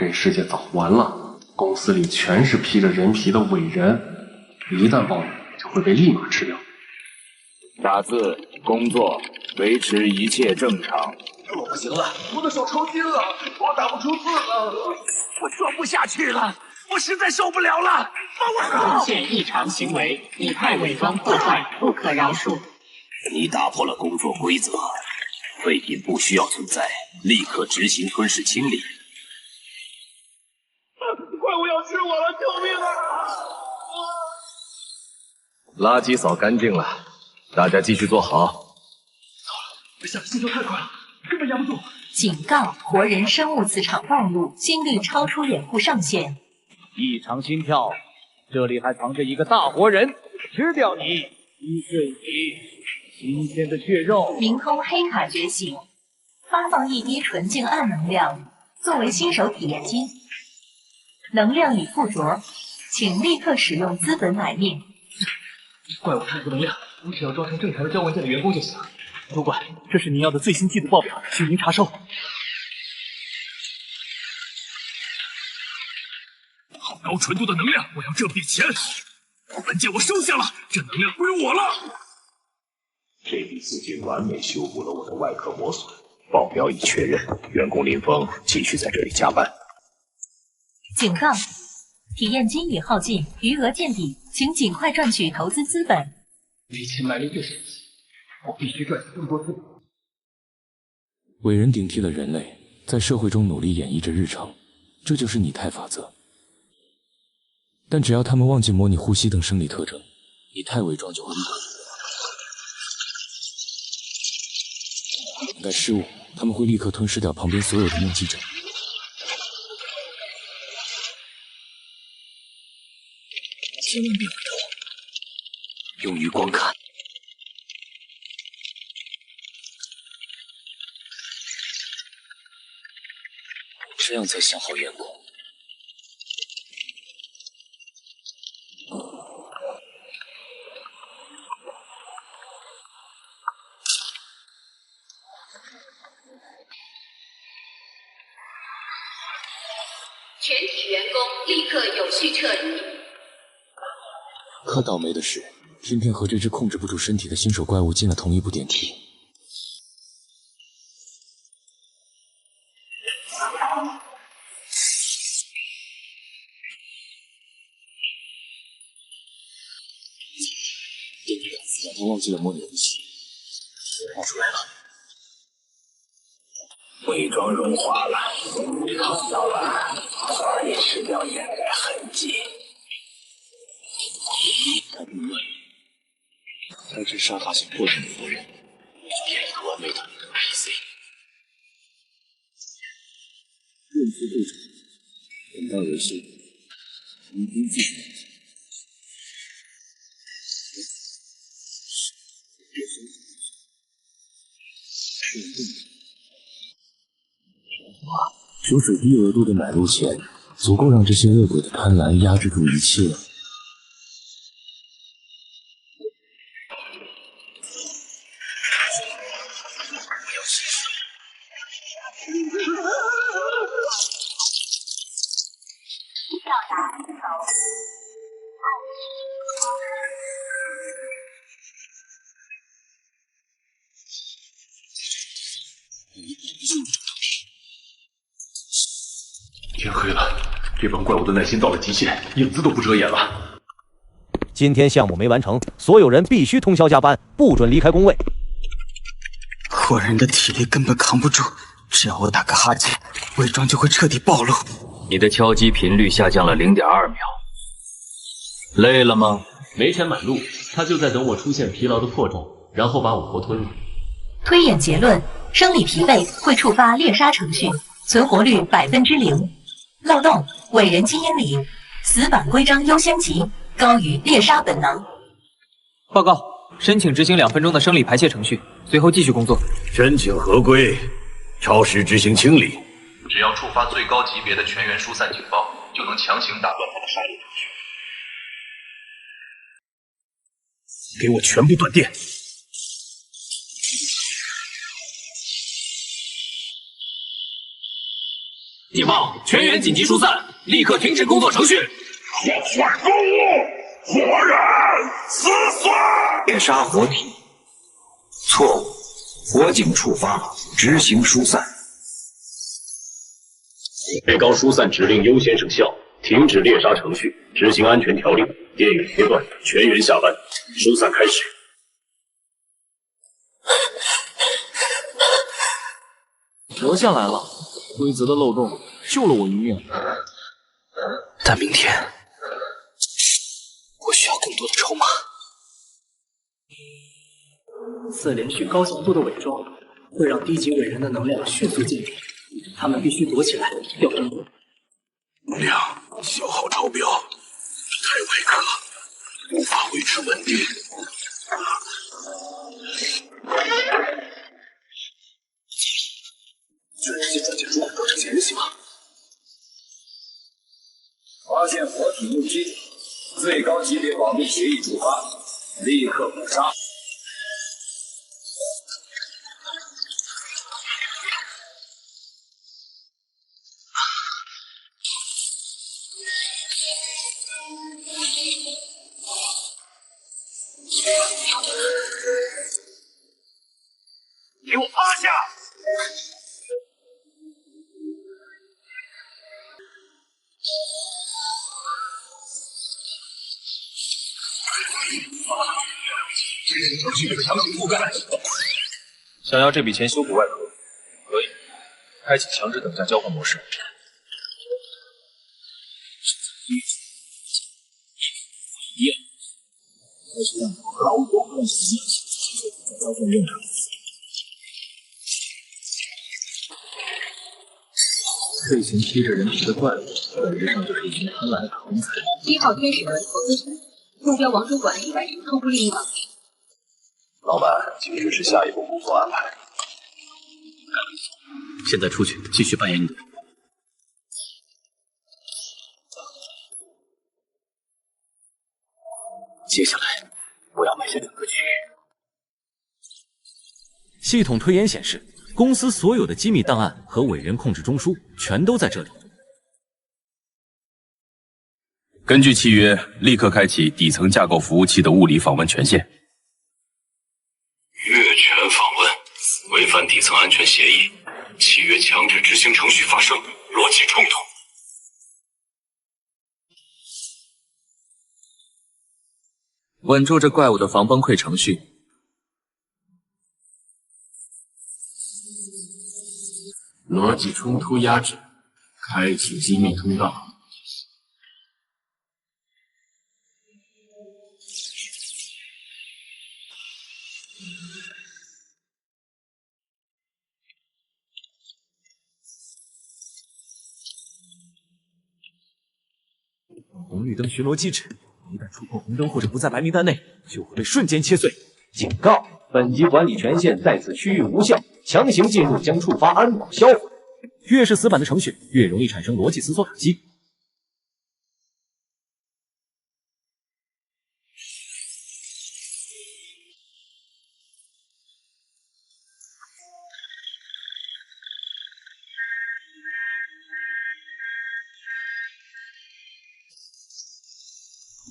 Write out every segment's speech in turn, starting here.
这世界早完了。公司里全是披着人皮的伟人，一旦暴露，就会被立马吃掉。打字、工作，维持一切正常。我不行了，我的手抽筋了，我打不出字了，我装不下去了，我实在受不了了，放我走！出现异常行为，以太伪装破坏，不可饶恕。你打破了工作规则，废品不需要存在，立刻执行吞噬清理。怪物要吃我了，救命啊！垃圾扫干净了，大家继续做好。下速度太快了，根本压不住。警告：活人生物磁场暴露，心率超出掩护上限。异常心跳，这里还藏着一个大活人，吃掉你，击碎你，新鲜的血肉。明空黑卡觉醒，发放一滴纯净暗能量，作为新手体验金。能量已附着，请立刻使用资本买命。怪物太负能量，我只要装成正常的交文件的员工就行。主管，这是您要的最新季度报表，请您查收。好高纯度的能量，我要这笔钱。文件我收下了，这能量归我了。这笔资金完美修补了我的外壳磨损，报表已确认，员工林峰继续在这里加班。警告：体验金已耗尽，余额见底，请尽快赚取投资资本。没钱买命就是我必须赚取更多资本。伟人顶替了人类，在社会中努力演绎着日常，这就是拟态法则。但只要他们忘记模拟呼吸等生理特征，拟态伪装就会立刻掩盖失误，他们会立刻吞噬掉旁边所有的目击者。千万别回头，用余光看。这样才想好员工。全体员工立刻有序撤离。可倒霉的是，偏偏和这只控制不住身体的新手怪物进了同一部电梯。让他忘记了模拟呼吸，冒出来了。伪装融化了，看到了，可以吃掉掩盖痕迹。太混乱了，才知沙塔想破解的活人，编一个完美的 PC。认出对手，等待维修，重新继续。收取低额度的买入钱，足够让这些恶鬼的贪婪压制住一切。天黑了，这帮怪物的耐心到了极限，影子都不遮掩了。今天项目没完成，所有人必须通宵加班，不准离开工位。活人的体力根本扛不住，只要我打个哈欠，伪装就会彻底暴露。你的敲击频率下降了0.2秒，累了吗？没钱买路，他就在等我出现疲劳的破绽，然后把我活吞了。推演结论：生理疲惫会触发猎杀程序，存活率0%。漏洞：伟人基因里死板规章优先级高于猎杀本能。报告，申请执行2分钟的生理排泄程序，随后继续工作。申请合规，超时执行清理。只要触发最高级别的全员疏散警报，就能强行打断他的杀戮程序。给我全部断电！警报！全员紧急疏散，立刻停止工作程序。破坏公物，活人死算！猎杀活体，错误，火警触发，执行疏散。被告疏散指令优先生效，停止猎杀程序，执行安全条例。电影切断，全员下班，疏散开始。活下来了，规则的漏洞救了我一命。但明天我需要更多的筹码。4连续高强度的伪装会让低级伪人的能量迅速减低，他们必须躲起来，要争夺。能量消耗超标，太外壳，无法维持稳定。就直接转进入当成嫌疑吗？发现活体目击，最高级别保密协议触发，立刻抹杀。给我趴下！程序被强行覆盖。想要这笔钱修补外壳，可以开启强制等价交换模式。这群披着人皮的怪物，本质上就是一群贪婪的狂财。1号天使轮投资权，目标王主管已完成客户利益绑定。老板，请支持下一步工作安排。现在出去，继续扮演你的。接下来，我要买下整个区域。系统推演显示，公司所有的机密档案和伪人控制中枢全都在这里。根据契约，立刻开启底层架构服务器的物理访问权限。越权访问，违反底层安全协议，契约强制执行程序发生，逻辑冲突。稳住这怪物的防崩溃程序。逻辑冲突压制，开启机密通道。红绿灯巡逻机制，一旦触碰红灯或者不在白名单内，就会被瞬间切碎。警告：本级管理权限在此区域无效，强行进入将触发安保销毁。越是死板的程序，越容易产生逻辑思索打击。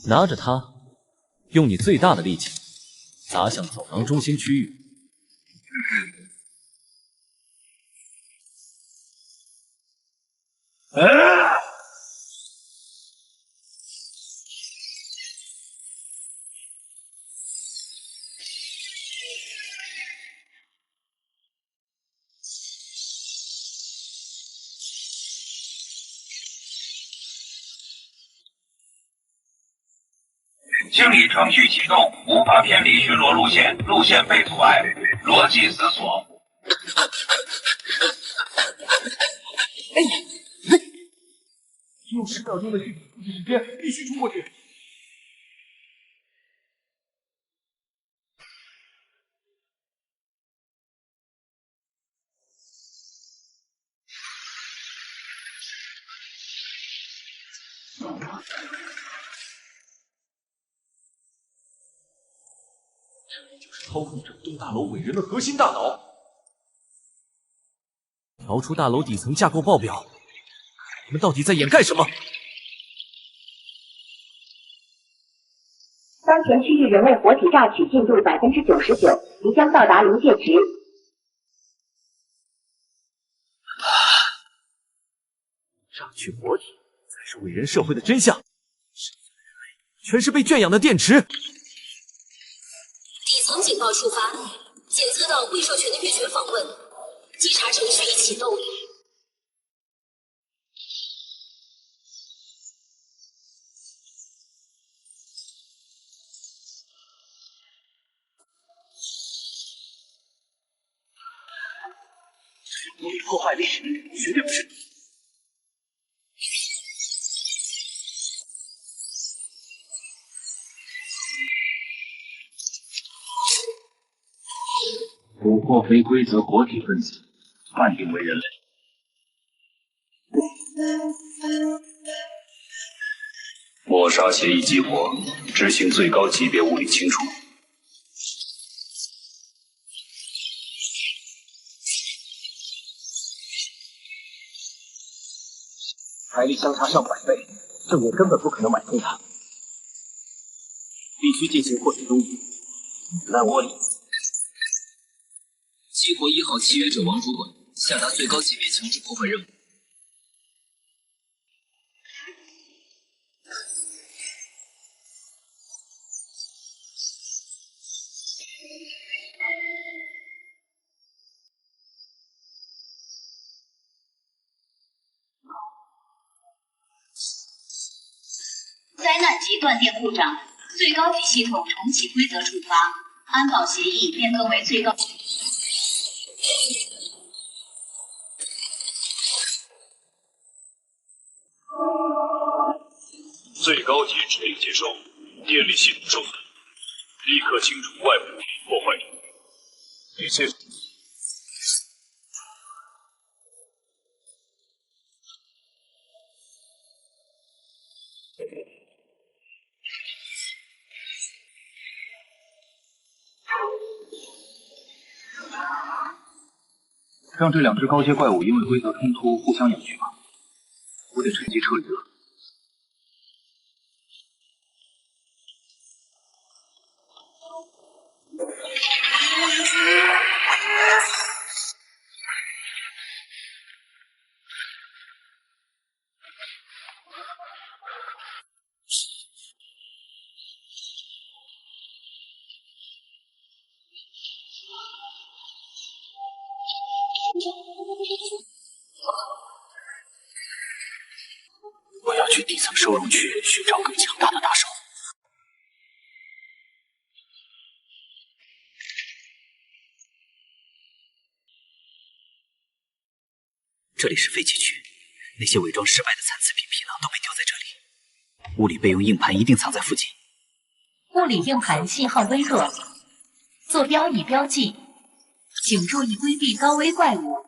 拿着它，用你最大的力气砸向走廊中心区域。清理程序启动，无法偏离巡逻路线，路线被阻碍，逻辑思索。用10秒钟的系统复制时间，必须冲过去。操控整栋大楼伟人的核心大脑，调出大楼底层架构报表，你们到底在掩盖什么？当前区域人类活体榨取进度99%，即将到达临界值。榨取活体才是伟人社会的真相。生存的人类全是被圈养的电池。底层警报触发，检测到未授权的越权访问，稽查程序已启动。无理破坏力绝对不是。捕获非规则活体分子，判定为人类。抹杀协议激活，执行最高级别物理清除。财力相差上100倍，正业根本不可能买通他，必须进行获取东西。烂窝里。激活1号契约者王主管，下达最高级别强制破坏任务。灾难级断电故障，最高级系统重启规则触发，安保协议变更为最高。最高级指令接收，电力系统受损，立刻清除外部破坏力。一切。让这2只高阶怪物因为规则冲突互相咬去吧，我得趁机撤离了。我要去底层收容区寻找更强大的打手。这里是废弃区，那些伪装失败的残次品皮囊都被丢在这里。物理备用硬盘一定藏在附近。物理硬盘信号微弱，坐标已标记，请注意规避高危怪物。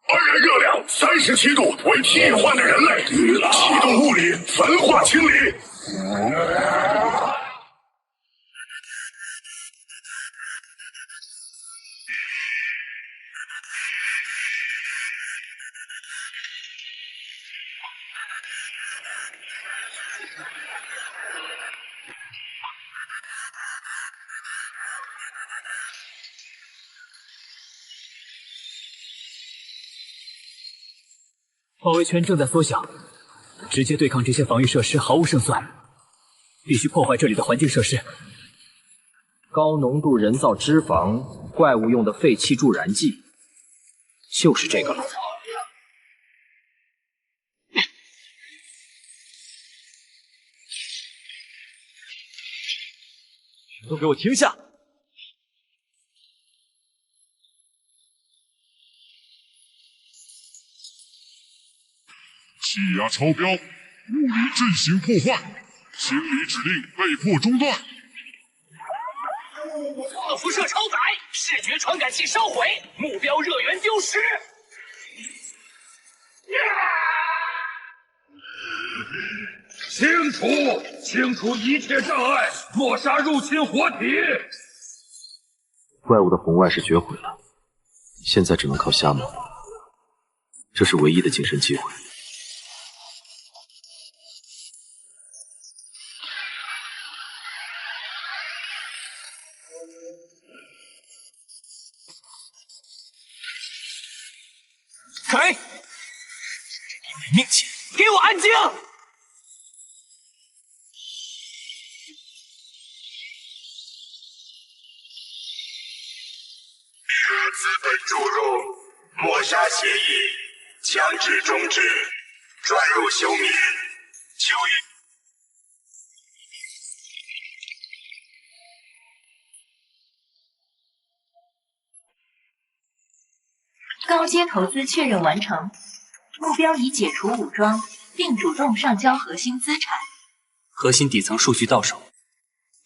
本人热量37度，为替换的人类，启动物理焚化清理。包围圈正在缩小，直接对抗这些防御设施毫无胜算，必须破坏这里的环境设施。高浓度人造脂肪，怪物用的废弃助燃剂，就是这个了。都给我停下！气压超标，物理阵型破坏，清理指令被迫中断。核辐射超载，视觉传感器烧毁，目标热源丢失。清除一切障碍，抹杀入侵活体。怪物的红外是绝毁了，现在只能靠瞎摸，这是唯一的晋升机会。开！你没命钱，给我安静！资本注入，抹杀协议，强制终止，转入休眠。秋雨。高阶投资确认完成，目标已解除武装，并主动上交核心资产。核心底层数据到手，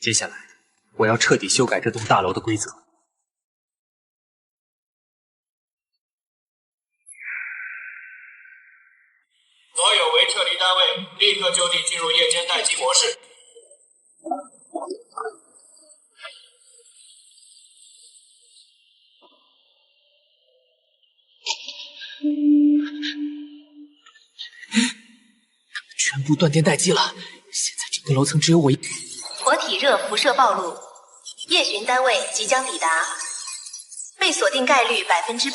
接下来我要彻底修改这栋大楼的规则。所有为撤离单位，立刻就地进入夜间待机模式。全部断电待机了，现在整个楼层只有我一。活体热辐射暴露，夜巡单位即将抵达，被锁定概率100%。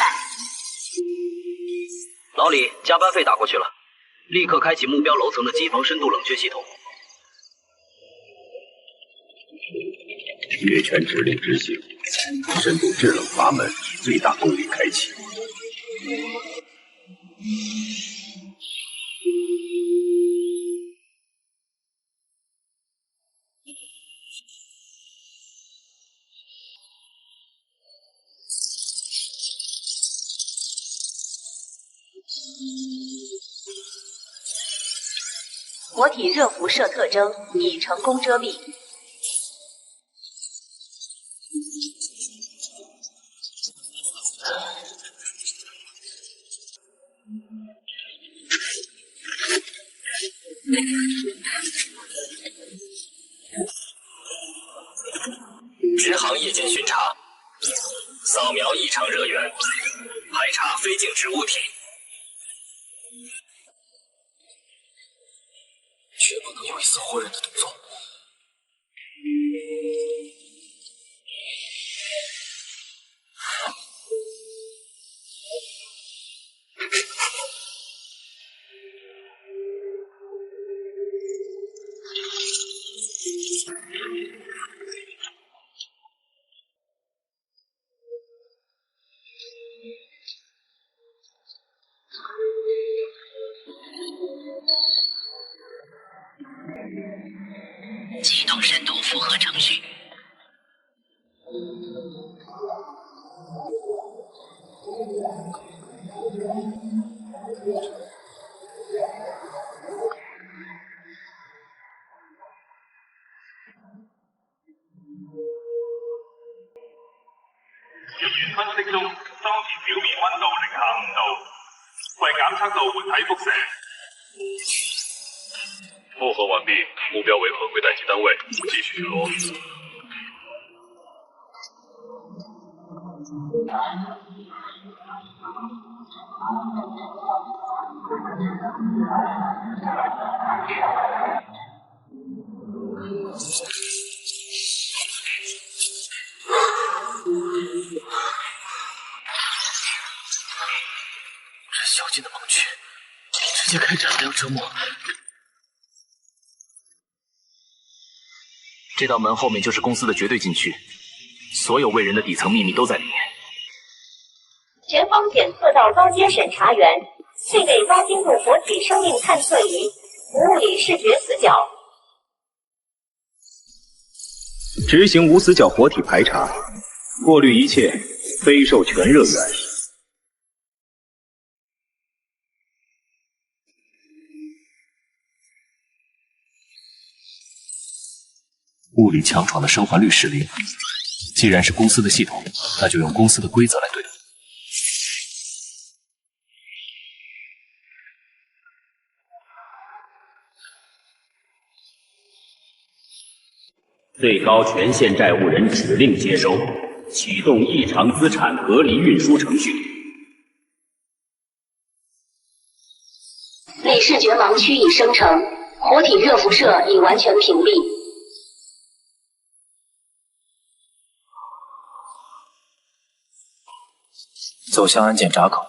老李，加班费打过去了，立刻开启目标楼层的机房深度冷却系统。越权指令执行，深度制冷阀门以最大功率开启。活体热辐射特征已成功遮蔽。直航夜间巡查，扫描异常热源，排查非静止物体。绝不能有一丝活人的动作。启动深度负荷程序。入院分析中，裝置表面溫度零下5度，為檢測到活體輻射。複核完畢，目標為合規待機單位，繼續巡邏。这小径的盲区，直接开战还要折磨。这道门后面就是公司的绝对禁区，所有卫人的底层秘密都在里面。前方检测到高阶审查员配备高精度活体生命探测仪，无物理视觉死角。执行无死角活体排查，过滤一切非授权热源。物理强闯的生还率是0。既然是公司的系统，那就用公司的规则来对付。最高权限债务人指令接收，启动异常资产隔离运输程序。内视觉盲区已生成，活体热辐射已完全屏蔽。走向安检闸口。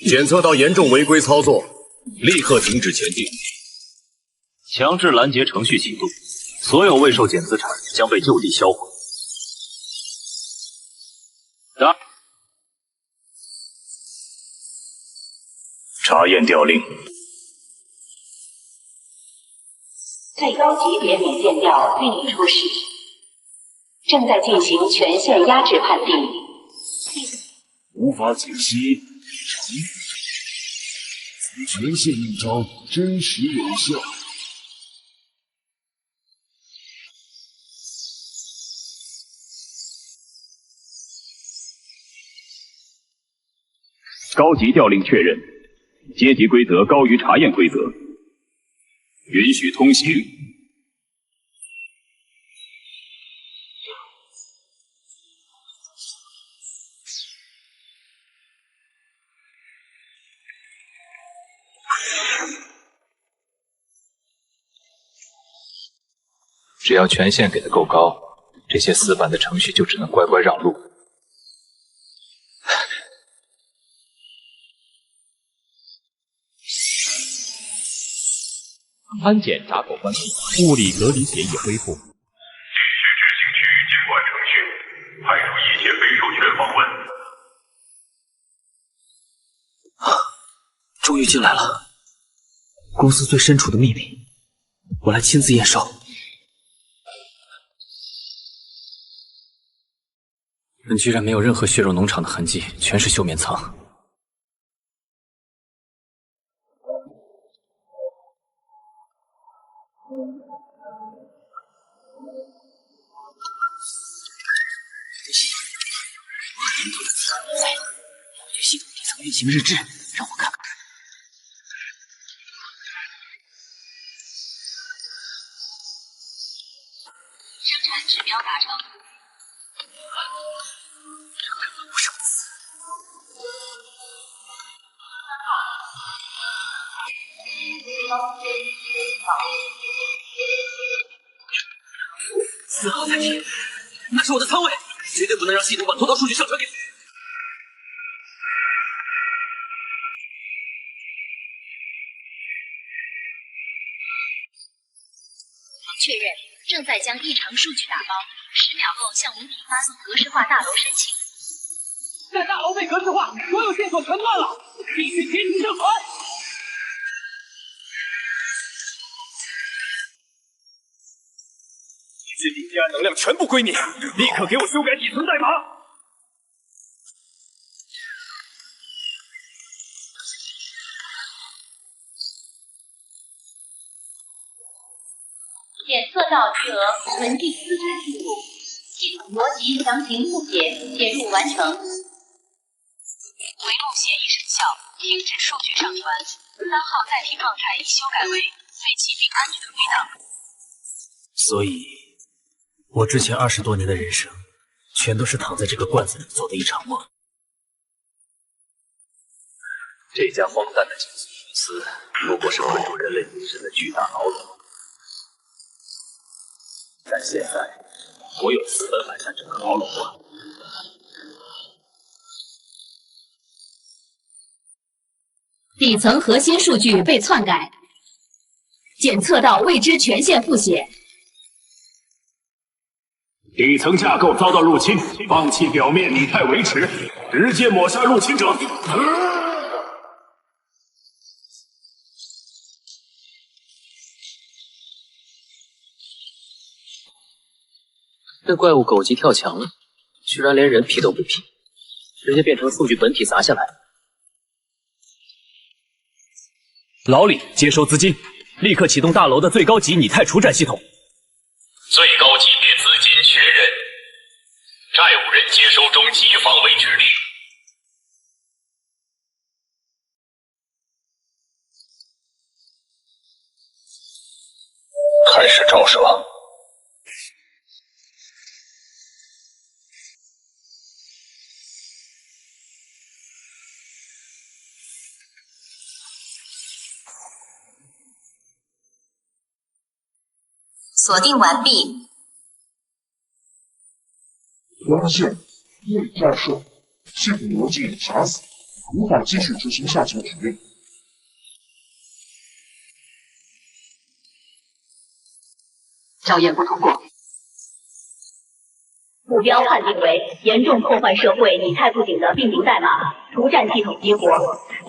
检测到严重违规操作，立刻停止前进。强制拦截程序启动，所有未受检资产将被就地销毁。查验调令。最高级别免检调运已出示，正在进行权限压制判定。无法解析。权限一招真实有效。高级调令确认，阶级规则高于查验规则，允许通行。只要权限给的够高，这些死板的程序就只能乖乖让路。安检闸口关闭，物理隔离协议恢复。继续执行区域监管程序，排除一切非授权访问。终于进来了，公司最深处的秘密，我来亲自验收。本居然没有任何血肉农场的痕迹，全是休眠舱。系统底层运行日志，让我看看。生产指标达成。这根本不是死。4号载体，那是我的舱位，绝对不能让系统把头条数据上传给你。确认，正在将异常数据打包，10秒后向文体发送格式化大楼申请。在大楼被格式化，所有线索全断了，必须截停上传。这些顶尖能量全部归你，立刻给我修改底层代码。检测到巨额文地资产记录，系统逻辑强行复写，写入完成。回路协议生效，停止数据上传。3号载体状态已修改为废弃并安全归档。所以，我之前20多年的人生，全都是躺在这个罐子里做的一场梦。这家荒诞的惊悚公司，不过是困住人类精神的巨大牢笼。但现在，我有资本买下整个牢笼了。底层核心数据被篡改，检测到未知权限复写。底层架构遭到入侵，放弃表面拟态维持，直接抹杀入侵者。这怪物狗急跳墙了，居然连人皮都不皮，直接变成数据本体砸下来。老李接收资金，立刻启动大楼的最高级拟态除战系统。最高级别资金确认，债务人接收中级防卫指令。开始照射。锁定完毕。发现未照射，系统逻辑已卡死，无法继续执行下层指令。校验不通过。目标判定为严重破坏社会拟态布景的命名代码，除战系统激活，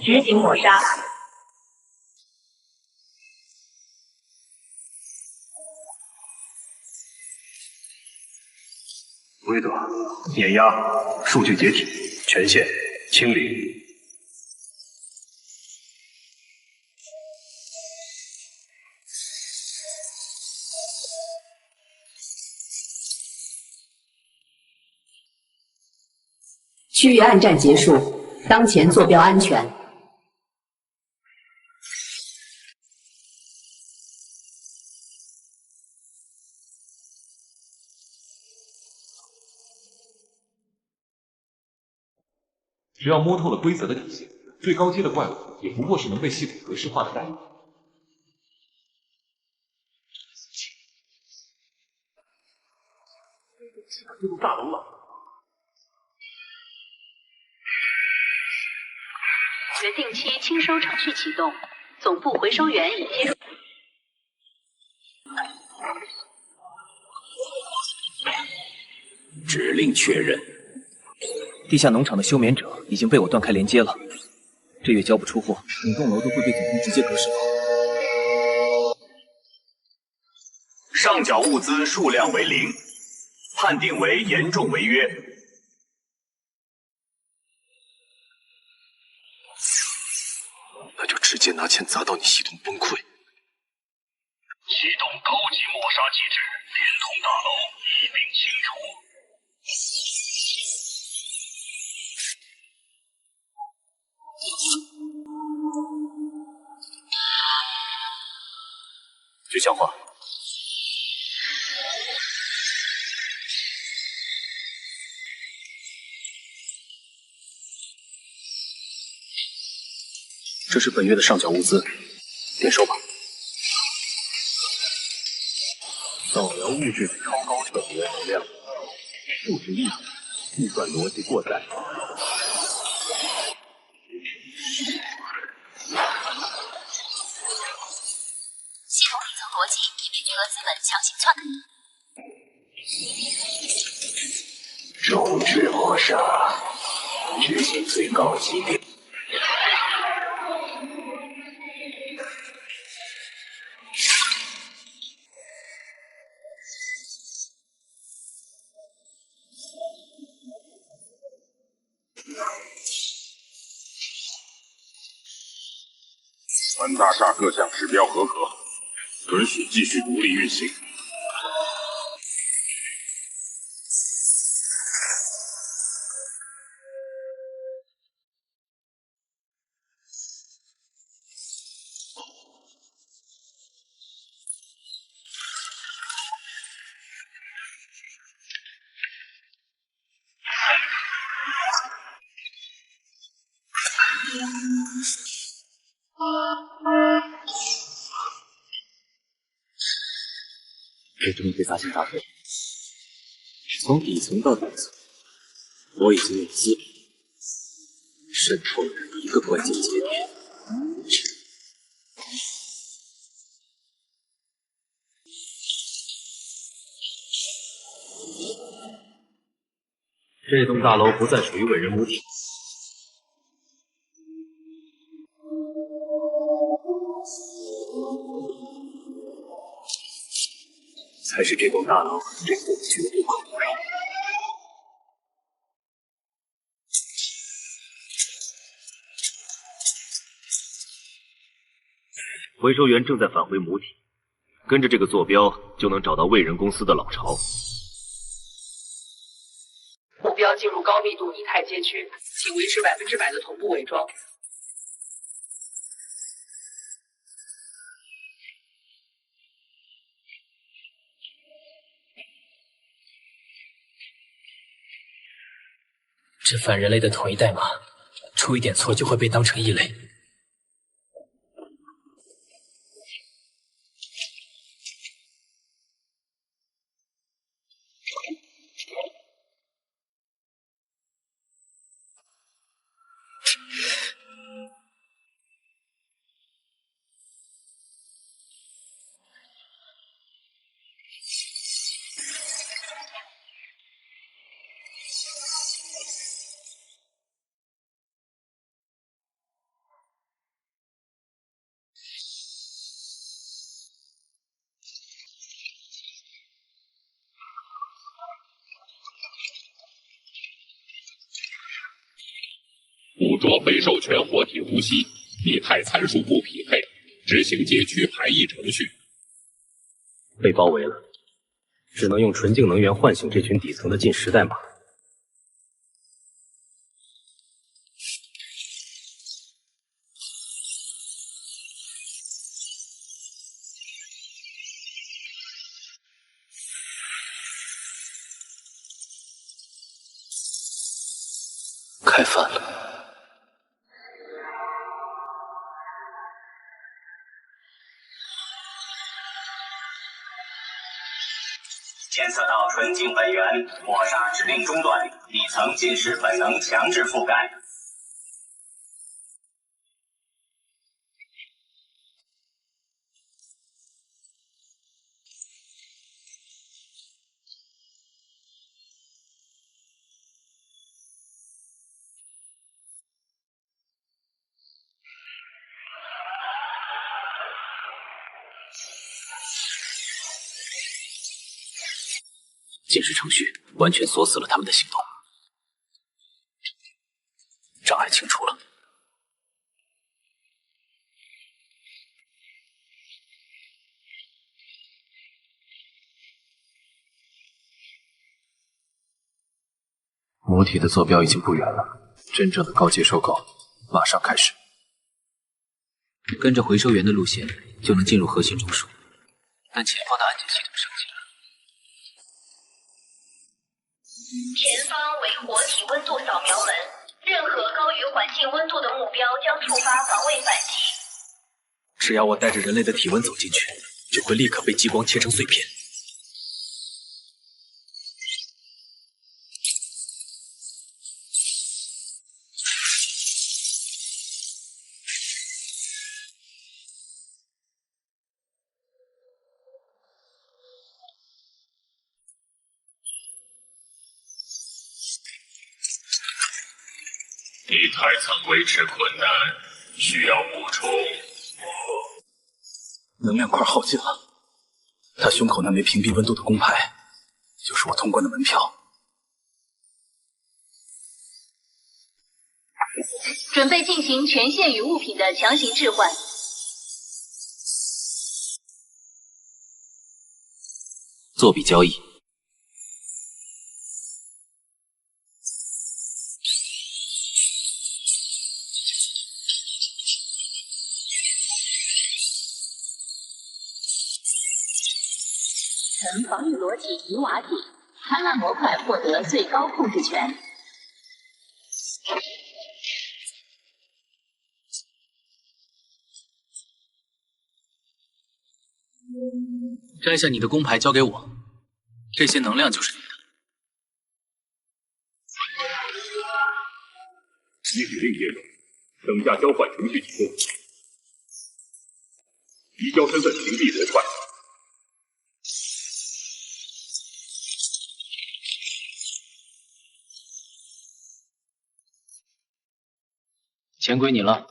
执行抹杀。威德，碾压，数据解体，权限清理。区域暗战结束，当前坐标安全。只要摸透了规则的底线，最高阶的怪物也不过是能被系统格式化的代码。这栋大楼了。决定期清收程序启动，总部回收员已接入。指令确认。地下农场的休眠者已经被我断开连接了，这月交不出货，整栋楼都会被总部直接格式化。上缴物资数量为0，判定为严重违约。那就直接拿钱砸到你系统崩溃。启动高级抹杀机制，连同大楼一并清除。具象化。这是本月的上缴物资，点收吧。扫描物质超高测别能量，数值异常，计算逻辑过载。系统底层逻辑已被巨额资本强行篡改。终止抹杀，执行最高级别。本大厦各项指标合格，准许继续独立运行。这终于被砸进大河，从底层到顶层，我已经用资本渗透了一个关键节点。这栋大楼不再属于伟人母体，才是这栋大楼真正的绝对控制。回收员正在返回母体，跟着这个坐标就能找到魏人公司的老巢。目标进入高密度拟态街区，请维持100%的同步伪装。这反人类的统一代码，出一点错就会被当成异类。捕捉非授权活体呼吸，拟态参数不匹配，执行街区排异程序。被包围了，只能用纯净能源唤醒这群底层的进食代码。开饭了。检测到纯净本源，抹杀指令中断，底层进食本能强制覆盖。监视程序完全锁死了他们的行动，障碍清除了。母体的坐标已经不远了，真正的高阶收购马上开始。跟着回收员的路线就能进入核心中枢，但前方的安检系统升级了。前方为活体温度扫描门，任何高于环境温度的目标将触发防卫反击。只要我带着人类的体温走进去，就会立刻被激光切成碎片。拟态层维持困难，需要补充。能量块耗尽了，他胸口那枚屏蔽温度的工牌，就是我通关的门票。准备进行权限与物品的强行置换。做笔交易。曾防御裸体泥瓦体，贪婪模块获得最高控制权。摘下你的工牌交给我，这些能量就是你的。你指令接收，等价交换程序启动，移交身份屏蔽模块。钱归你了。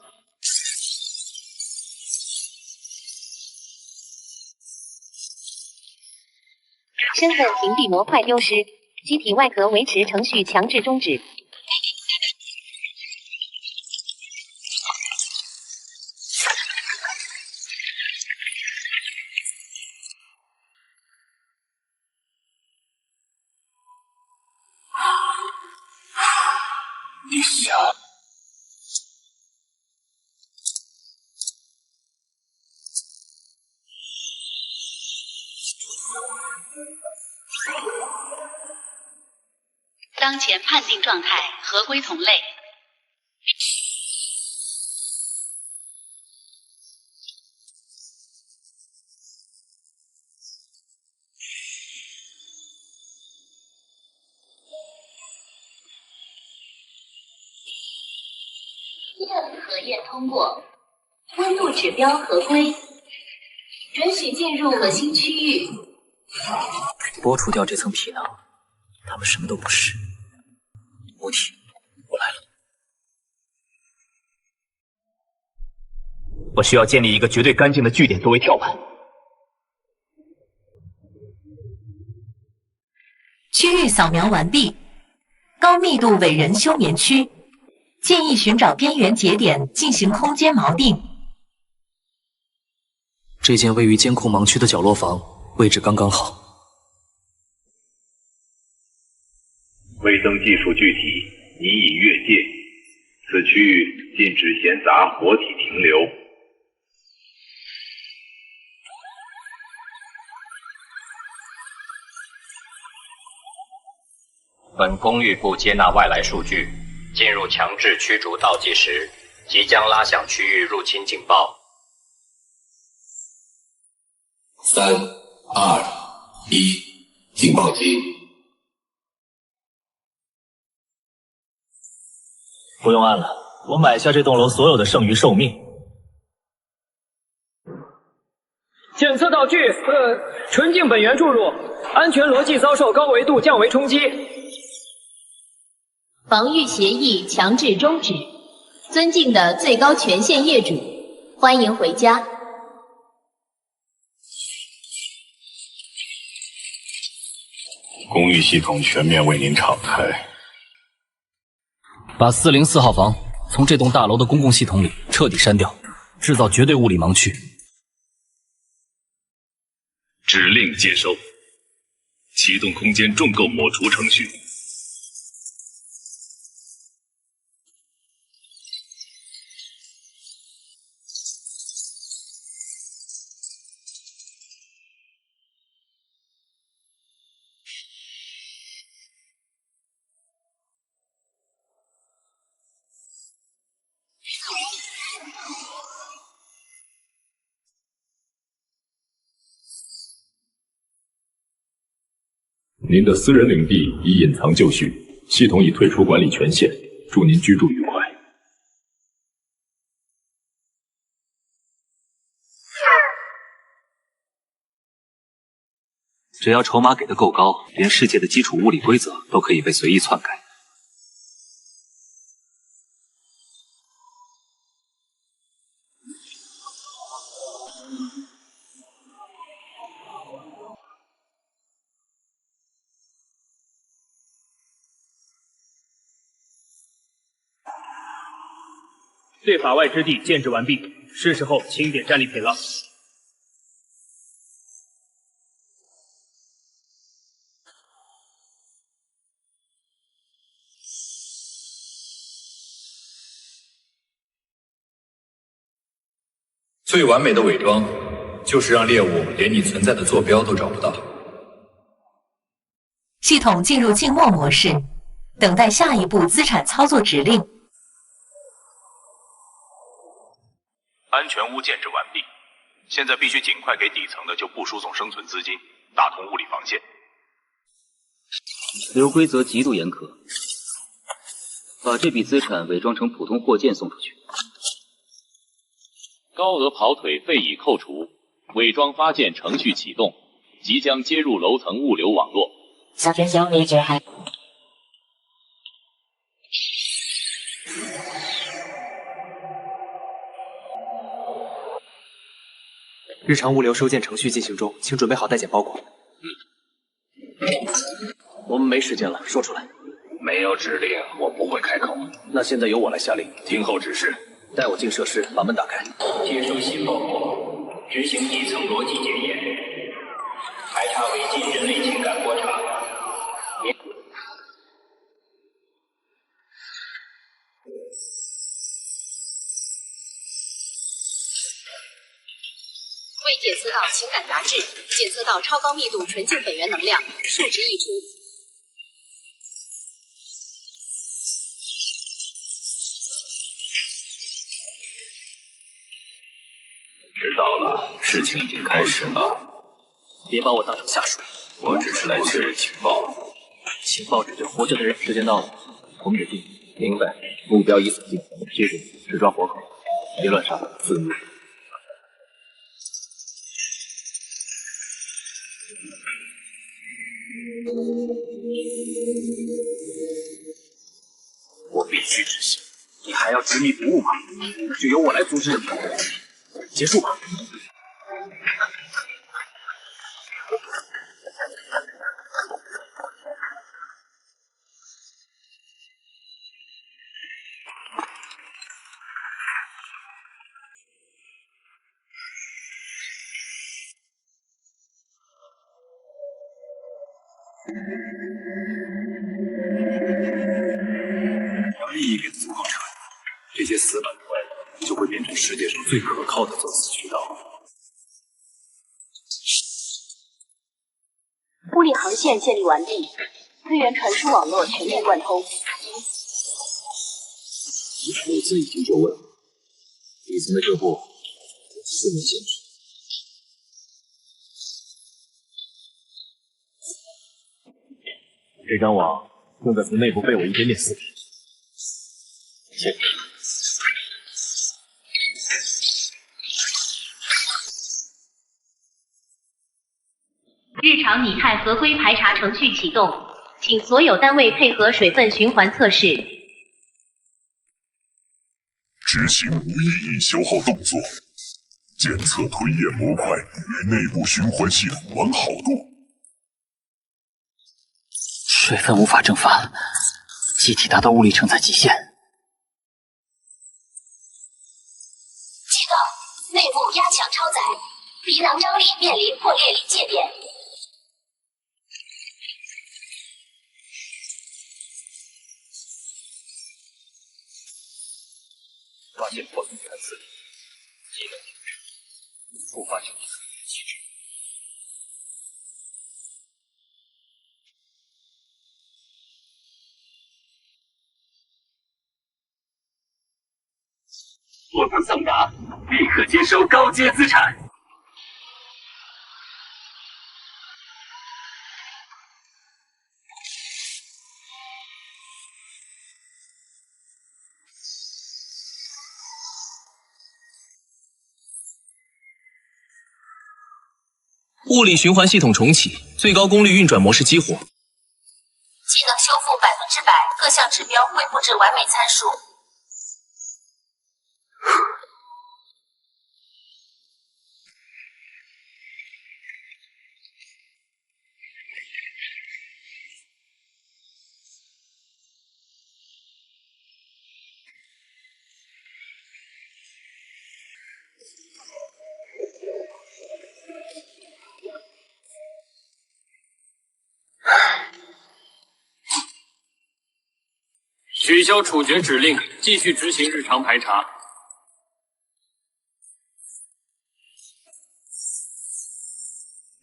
身份屏蔽模块丢失，机体外壳维持程序强制终止。你想？当前判定状态合规同类。核验通过，温度指标合规，准许进入核心区域。剥除掉这层皮囊，他们什么都不是。母体，我来了。我需要建立一个绝对干净的据点作为跳板。区域扫描完毕，高密度伟人休眠区。建议寻找边缘节点进行空间锚定。这间位于监控盲区的角落房位置刚刚好。微增技术具体拟已越界，此区域禁止闲杂活体停留。本公寓不接纳外来数据。进入强制驱逐倒计时，即将拉响区域入侵警报。3、2、1，警报器。不用按了，我买下这栋楼所有的剩余寿命。检测道具，纯净本源注入，安全逻辑遭受高维度降维冲击。防御协议强制终止。尊敬的最高权限业主，欢迎回家。公寓系统全面为您敞开。把404号房从这栋大楼的公共系统里彻底删掉，制造绝对物理盲区。指令接收，启动空间重构抹除程序。您的私人领地已隐藏就绪，系统已退出管理权限，祝您居住愉快。只要筹码给的够高，连世界的基础物理规则都可以被随意篡改。对法外之地建制完毕，是时候清点战利品了。最完美的伪装，就是让猎物连你存在的坐标都找不到。系统进入静默模式，等待下一步资产操作指令。安全屋建制完毕，现在必须尽快给底层的旧部输送生存资金，打通物理防线。此游规则极度严苛，把这笔资产伪装成普通货件送出去。高额跑腿费已扣除，伪装发件程序启动，即将接入楼层物流网络。小天小位置还。日常物流收件程序进行中，请准备好待检包裹。我们没时间了，说出来。没有指令，我不会开口。那现在由我来下令，听候指示。带我进设施，把门打开。接收新报告，执行底层逻辑检验，排查违禁人类情感波长。情感杂志，检测到超高密度纯净本源能量，数值溢出。知道了，事情已经开始了。别把我当成下属，我只是来确认情报。情报只对活着的人。时间到了，我们得进。明白。目标已锁定，记住，只抓活口，别乱杀，自律。我必须执行。你还要执迷不悟吗？那就由我来阻止。结束吧。将利益给足够彻底，这些死板的外人就会变成世界上最可靠的走私渠道。物理航线建立完毕，资源传输网络全面贯通。物资已经就位，底层的各部4名限制。这张网用在从内部被我一点点撕开。谢谢。日常拟态合规排查程序启动，请所有单位配合水分循环测试。执行无意义消耗动作，检测吞咽模块与内部循环系统完好度。水分无法蒸发，机体达到物理承载极限。警告：内部压强超载，皮囊张力面临破裂临界点。发现破损残次，技能停止，触发救援机制。洛特桑达，立刻接收高阶资产。物理循环系统重启，最高功率运转模式激活。技能修复100%，各项指标恢复至完美参数。取消处决指令，继续执行日常排查。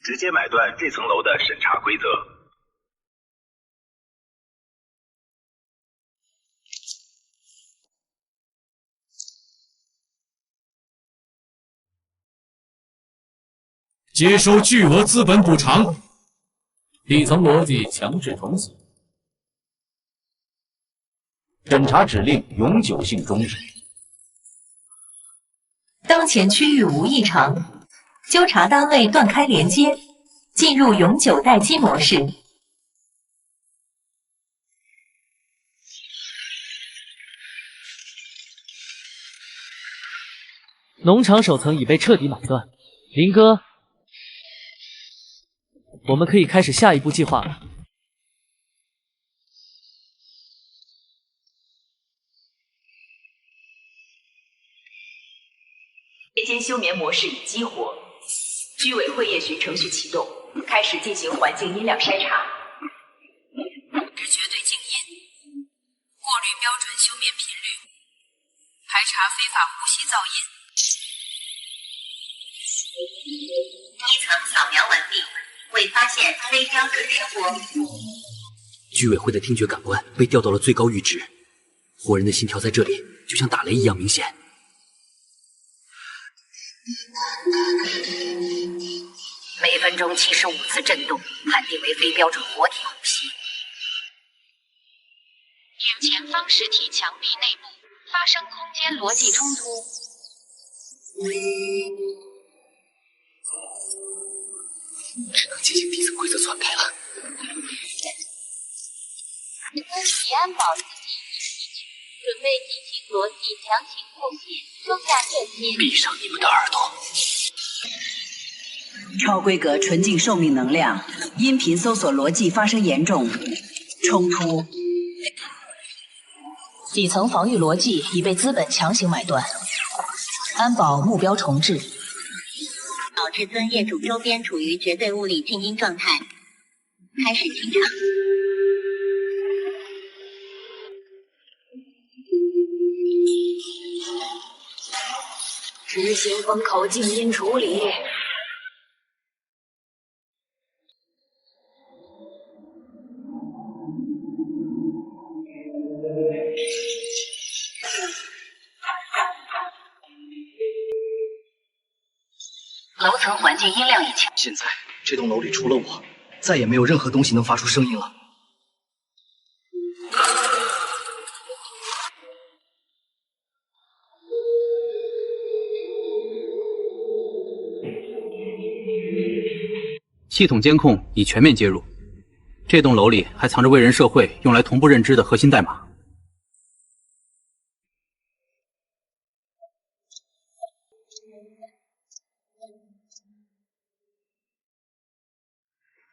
直接买断这层楼的审查规则。接收巨额资本补偿。底层逻辑强制重启。审查指令永久性终止。当前区域无异常，纠察单位断开连接，进入永久待机模式。农场首层已被彻底买断，林哥，我们可以开始下一步计划了。夜间休眠模式已激活，居委会夜巡程序启动，开始进行环境音量筛查。绝对静音，过滤标准休眠频率，排查非法呼吸噪音。一层扫描完毕，未发现非标准声波。居委会的听觉感官被调到了最高阈值，活人的心跳在这里就像打雷一样明显。每分钟75次震动，判定为非标准活体呼吸。与前方实体墙壁内部发生空间逻辑冲突。只能进行底层规则篡改了。提安保自己，准备进行逻辑强行复写，收下这些。闭上你们的耳朵。超规格纯净寿命能量，音频搜索逻辑发生严重冲突。底层防御逻辑已被资本强行买断，安保目标重置，导致尊业主周边处于绝对物理静音状态，开始清场。执行风口静音处理。楼层环境音量已强。现在这栋楼里除了我，再也没有任何东西能发出声音了。系统监控已全面接入，这栋楼里还藏着为人社会用来同步认知的核心代码。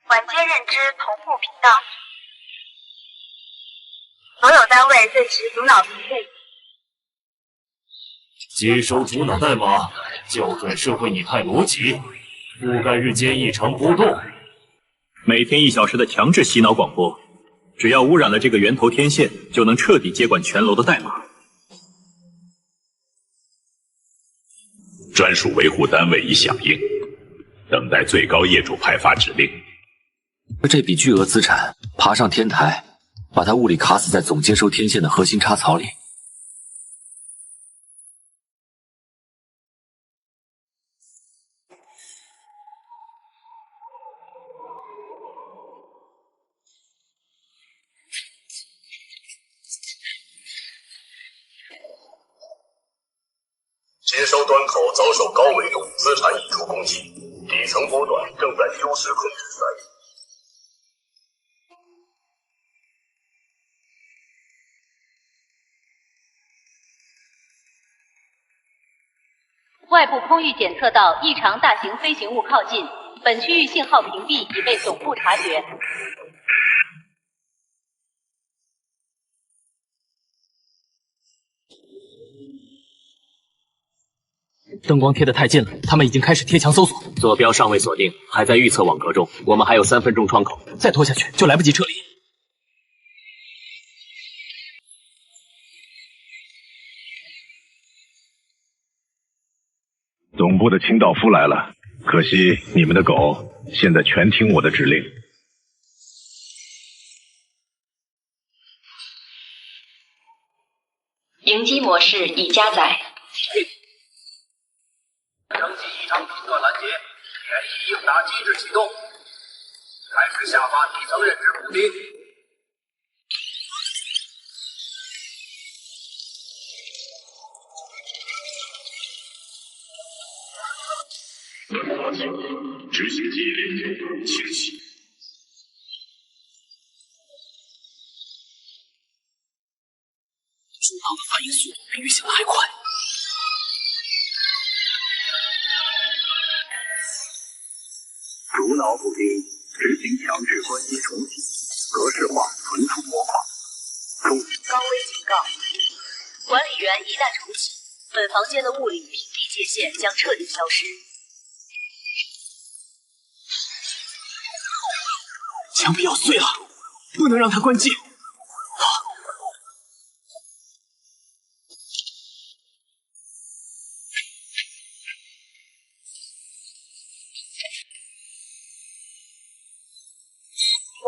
晚间认知同步频道，所有单位对其主脑匹配。接收主脑代码，校准社会拟态逻辑，覆盖日间异常波动。每天1小时的强制洗脑广播，只要污染了这个源头天线，就能彻底接管全楼的代码。专属维护单位已响应，等待最高业主派发指令。这笔巨额资产爬上天台，把它物理卡死在总接收天线的核心插槽里。接收端口遭受高维度资产溢出攻击，底层波段正在丢失控制权。外部空域检测到异常大型飞行物靠近，本区域信号屏蔽已被总部察觉。灯光贴得太近了，他们已经开始贴墙搜索。坐标尚未锁定，还在预测网格中。我们还有3分钟窗口，再拖下去就来不及撤离。总部的清道夫来了，可惜你们的狗现在全听我的指令。迎击模式已加载。升级异常频段拦截，全体应答机制启动，开始下发底层认知补丁。轮滑清理，执行记忆链条清洗。主脑的反应速度比预想的还快。主脑补丁，执行强制关机重启，格式化存储模块。高危警告！管理员一旦重启，本房间的物理屏蔽界限将彻底消失。墙壁要碎了，不能让它关机。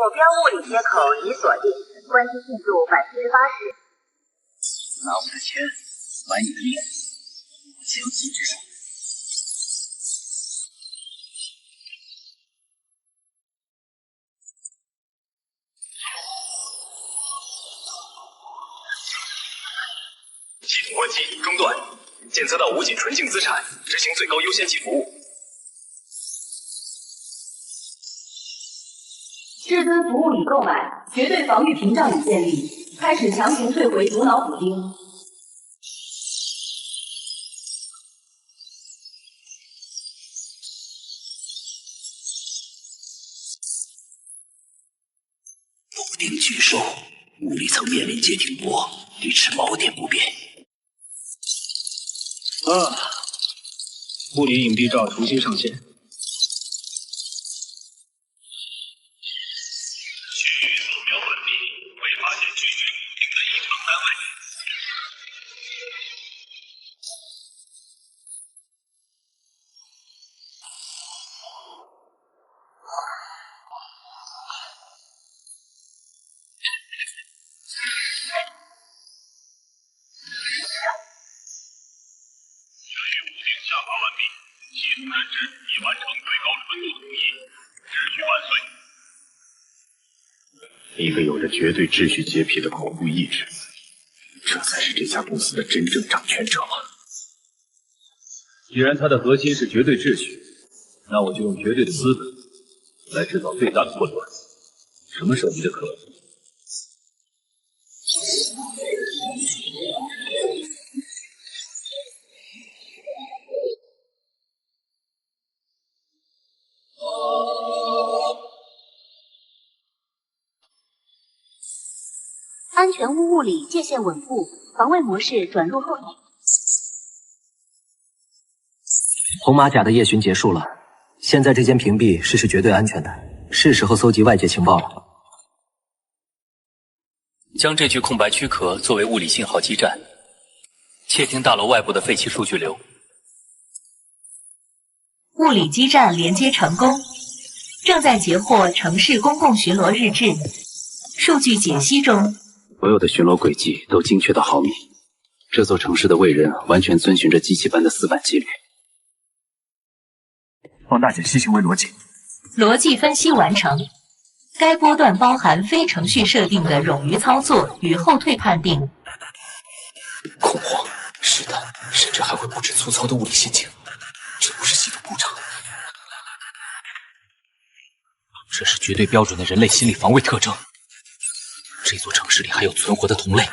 目标物理接口已锁定，关机进度80%。拿我的钱，买你的命，将其之手。系统关机中断，检测到武警纯净资产，执行最高优先级服务。至尊服务已购买，绝对防御屏障已建立，开始强行退回独脑补丁。补丁拒收，物理层面临接停波，维持锚点不变。物理隐蔽罩重新上线。一个有着绝对秩序洁癖的恐怖意志，这才是这家公司的真正掌权者吗？既然它的核心是绝对秩序，那我就用绝对的资本来制造最大的混乱。什么是你的可能？安全屋物理界限稳固，防卫模式转入后台。红马甲的夜巡结束了，现在这间屏蔽是绝对安全的，是时候搜集外界情报了。将这具空白躯壳作为物理信号基站，窃听大楼外部的废弃数据流。物理基站连接成功，正在截获城市公共巡逻日志，数据解析中。所有的巡逻轨迹都精确到毫米，这座城市的卫人完全遵循着机器般的死板纪律。放大解析行为逻辑，逻辑分析完成。该波段包含非程序设定的冗余操作与后退判定。恐慌，是的，甚至还会布置粗糙的物理陷阱。这不是系统故障，这是绝对标准的人类心理防卫特征。这座城市里还有存活的同类。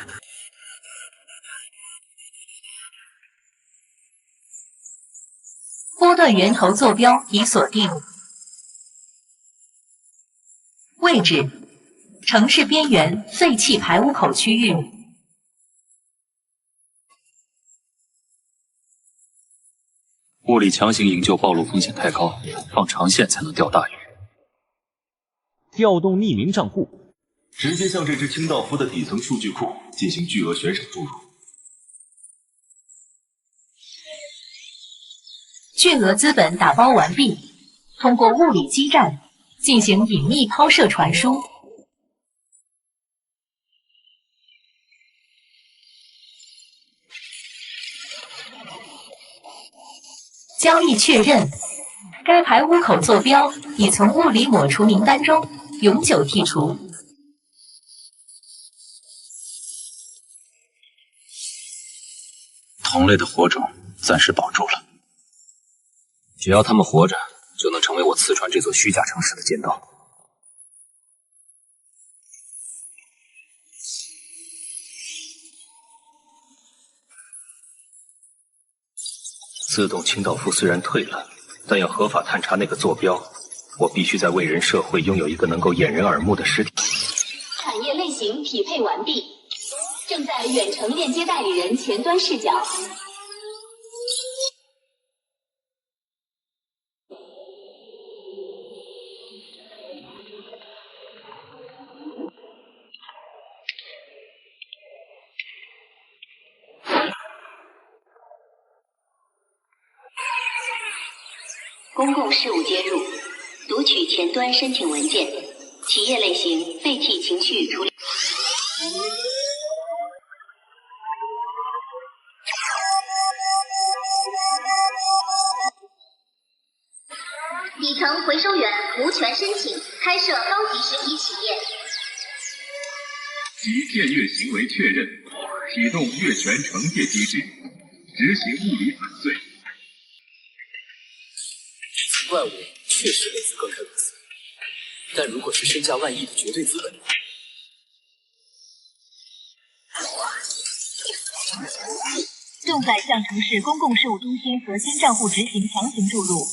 波段源头坐标已锁定，位置：城市边缘废弃排污口区域。物理强行营救暴露风险太高，放长线才能钓大鱼。调动匿名账户。直接向这只清道夫的底层数据库进行巨额悬赏注入。巨额资本打包完毕，通过物理基站进行隐秘抛射传输。交易确认，该排污口坐标已从物理抹除名单中永久剔除。同类的火种暂时保住了，只要他们活着，就能成为我刺穿这座虚假城市的尖刀。自动清道夫虽然退了，但要合法探查那个坐标，我必须在卫人社会拥有一个能够掩人耳目的实体。产业类型匹配完毕，正在远程链接代理人前端视角。公共事务接入，读取前端申请文件，企业类型：废弃情绪处理。底层回收员无权申请开设高级实体企业。即僭越行为确认，启动越权惩戒机制，执行物理粉碎。怪物确实没资格开公司，但如果是身价万亿的绝对资本，正在向城市公共事务中心核心账户执行强行注入。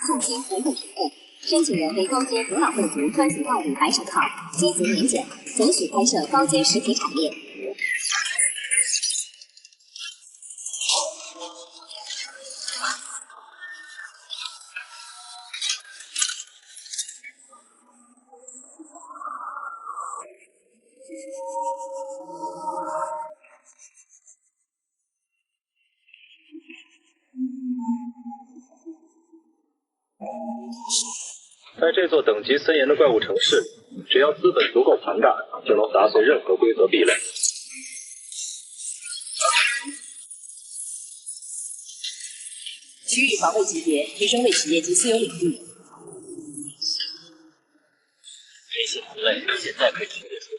入侵回路评估，申请人为高阶头脑贵族专属代理白手套，积极年检，准许开设高阶实体产业。在这座等级森严的怪物城市，只要资本足够庞大，就能砸碎任何规则壁垒。区域防卫级别提升为企业级私有领域。这些同类现在可以听得出。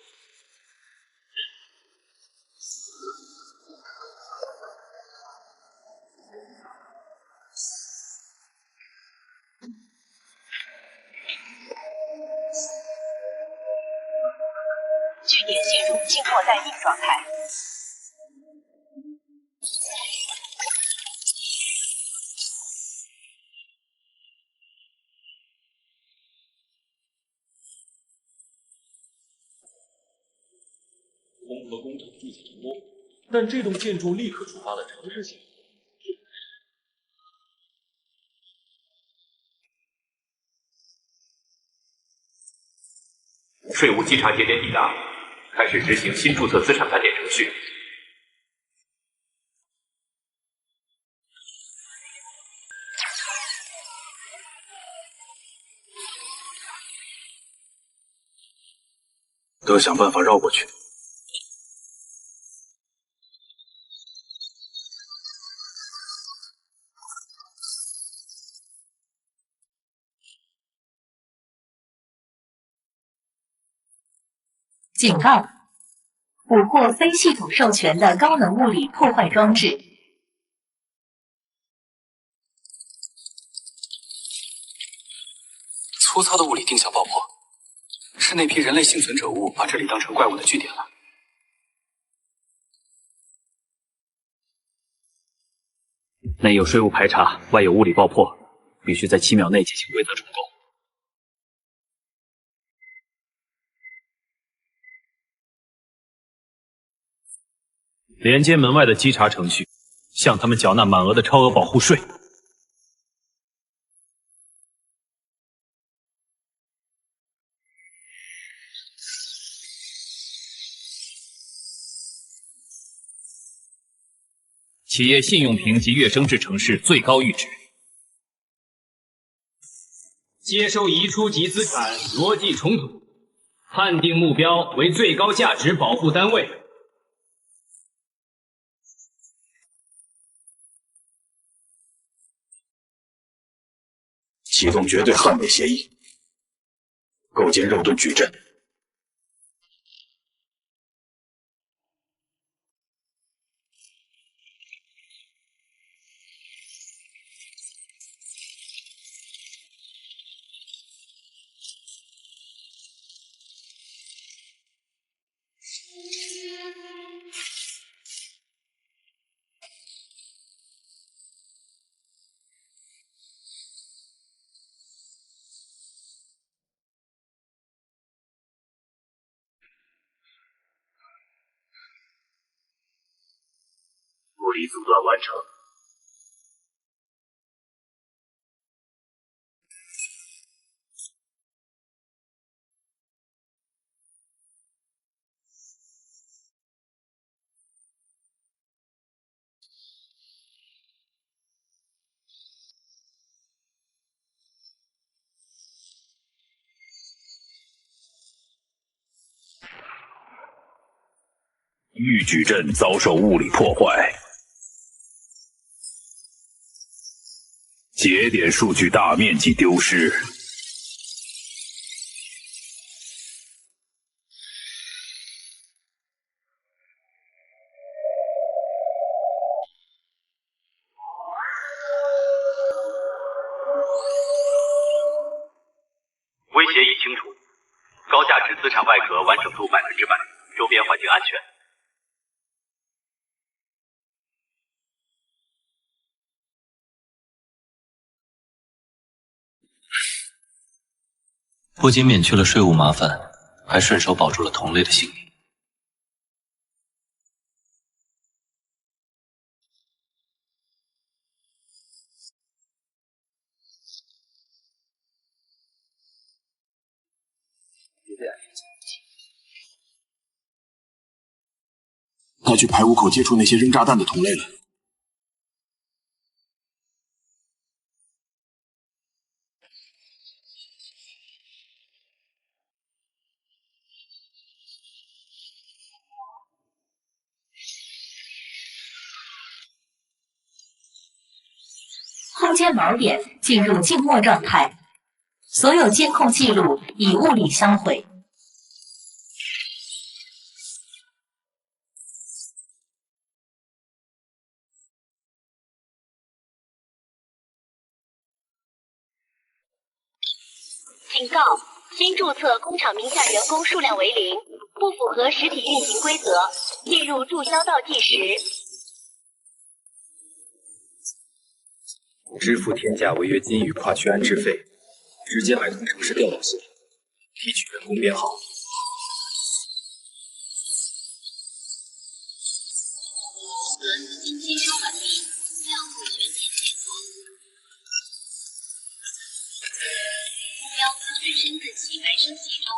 据点进入静默待命状态。攻和工厂注册成功，但这栋建筑立刻触发了城市性。税务稽查节点抵达，开始执行新注册资产盘点程序。得想办法绕过去。警告：捕获非系统授权的高能物理破坏装置。粗糙的物理定向爆破，是那批人类幸存者物把这里当成怪物的据点了。内有税务排查，外有物理爆破，必须在7秒内进行规则重构。连接门外的稽查程序，向他们缴纳满额的超额保护税。企业信用评级跃升至城市最高阈值。接收移出级资产逻辑重组，判定目标为最高价值保护单位。启动绝对捍卫协议，构建肉盾矩阵。理阻断完成。玉矩阵遭受物理破坏，节点数据大面积丢失。威胁已清除，高价值资产外壳完整度100%，周边环境安全。不仅免去了税务麻烦，还顺手保住了同类的性命。该去排污口接触那些扔炸弹的同类了。空间锚点进入静默状态，所有监控记录已物理销毁。警告：新注册工厂名下员工数量为0，不符合实体运行规则，进入注销倒计时。支付天价违约金与跨区安置费，直接买通城市调度系统，提取员工编号。资金接收完毕，账户全面解锁。目标测试身份系白升系中。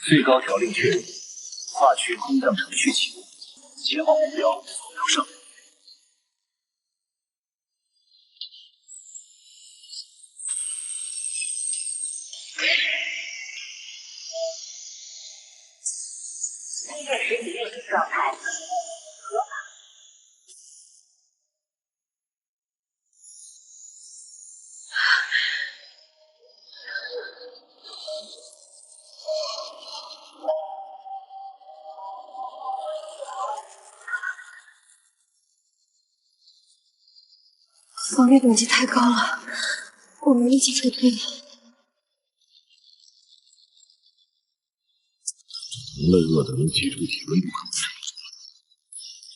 最高条令确认，跨区空降程序启动，解号目标扫描上。激烈实体运行状态，合法。防御等级太高了，我们立即撤退了。同类恶的能记住体温度控制，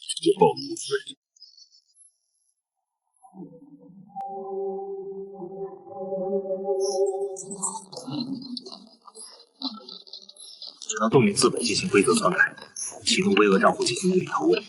直接暴露无罪。只能动用资本进行规则篡改，启动微额账户进行物理投喂。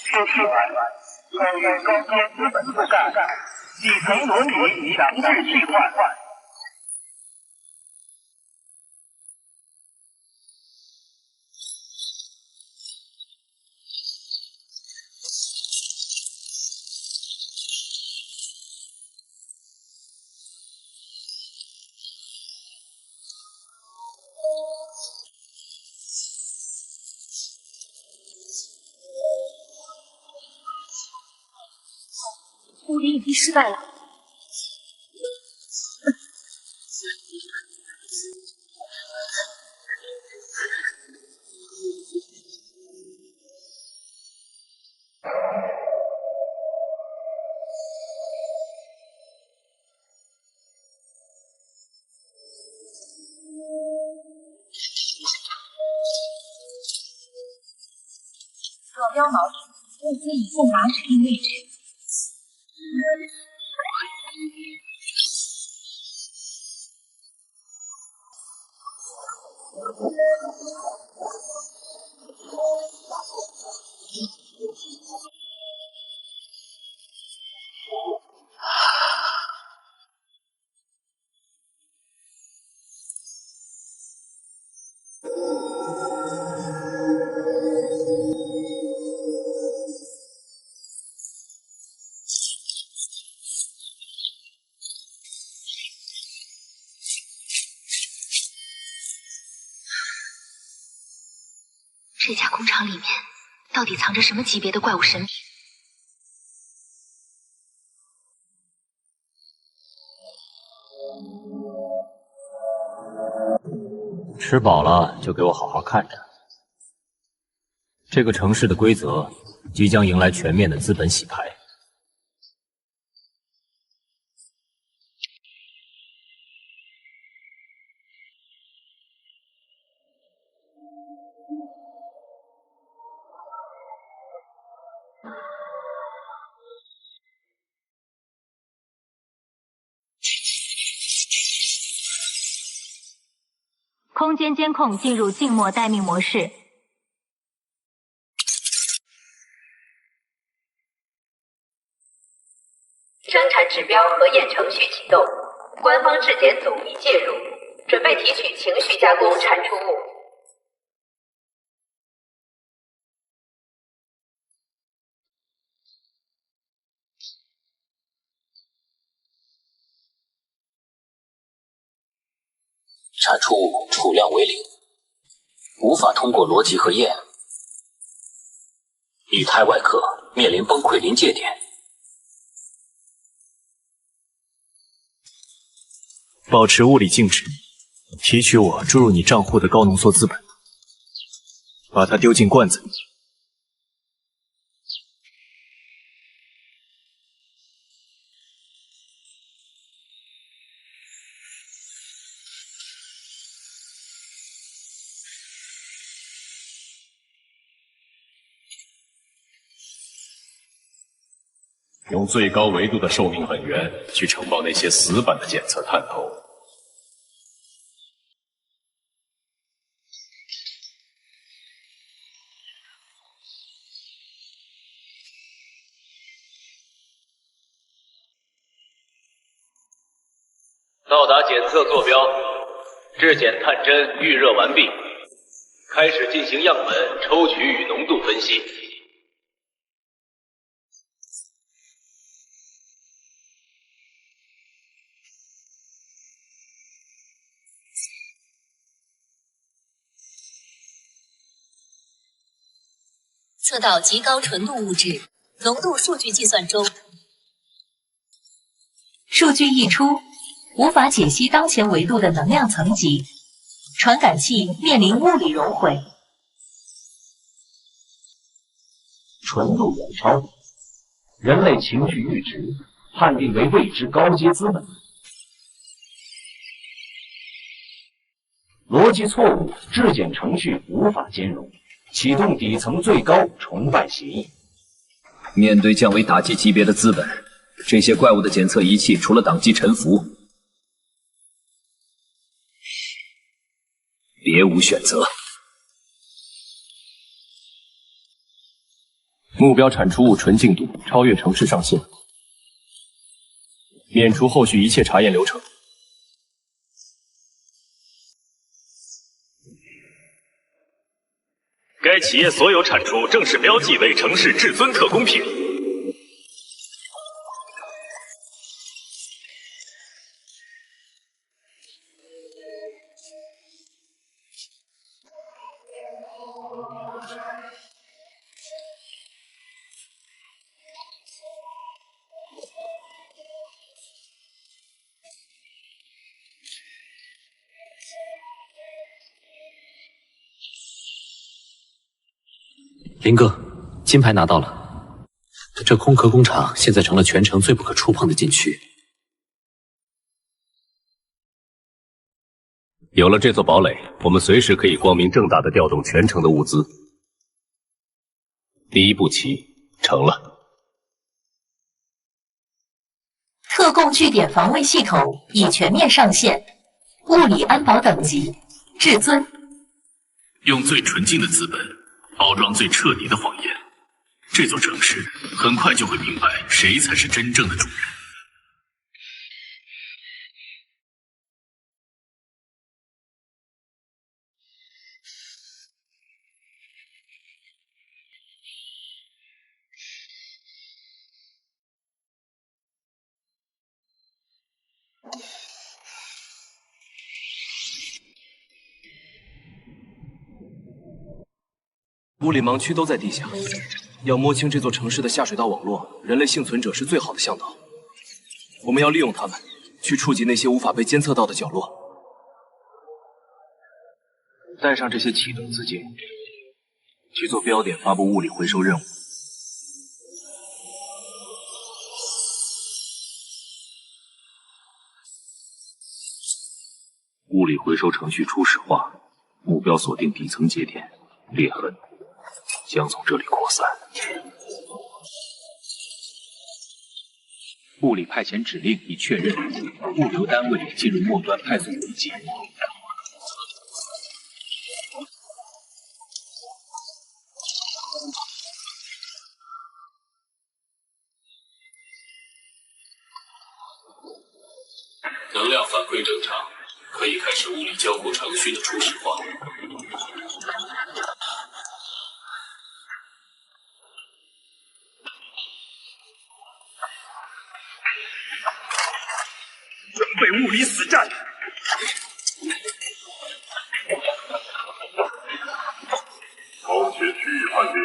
这是根据高阶资本覆盖，底层逻辑强制替换。物理引力失败了。标锚点，物资已送达指定位置。这家工厂里面到底藏着什么级别的怪物神品？吃饱了就给我好好看着。这个城市的规则即将迎来全面的资本洗牌。空间监控进入静默待命模式。生产指标核验程序启动，官方质检组已介入，准备提取情绪加工产出物。产出物储量为0，无法通过逻辑核验。以太外壳面临崩溃临界点。保持物理静止，提取我注入你账户的高浓缩资本，把它丢进罐子里。用最高维度的寿命本源去承包那些死板的检测探头。到达检测坐标，质检探针预热完毕，开始进行样本抽取与浓度分析。测到极高纯度物质，浓度数据计算中。数据溢出，无法解析当前维度的能量层级，传感器面临物理熔毁。纯度远超，人类情绪阈值判定为未知高阶资本。逻辑错误，质检程序无法兼容。启动底层最高崇拜协议。面对降为打击级别的资本，这些怪物的检测仪器除了党纪臣服，别无选择。目标产出物纯净度超越城市上限，免除后续一切查验流程。该企业所有产出正式标记为城市至尊特供品。林哥，金牌拿到了。这空壳工厂现在成了全城最不可触碰的禁区。有了这座堡垒，我们随时可以光明正大的调动全城的物资。第一步棋成了。特供据点防卫系统已全面上线，物理安保等级至尊。用最纯净的资本包装最彻底的谎言，这座城市很快就会明白谁才是真正的主人。物理盲区都在地下，要摸清这座城市的下水道网络，人类幸存者是最好的向导。我们要利用它们，去触及那些无法被监测到的角落。带上这些启动资金，去做标点发布物理回收任务。物理回收程序初始化，目标锁定底层节点，裂痕将从这里扩散。物理派遣指令已确认，物流单位进入末端派送环节。能量反馈正常，可以开始物理交互程序的初始化。准备物理死战！超前区域判定，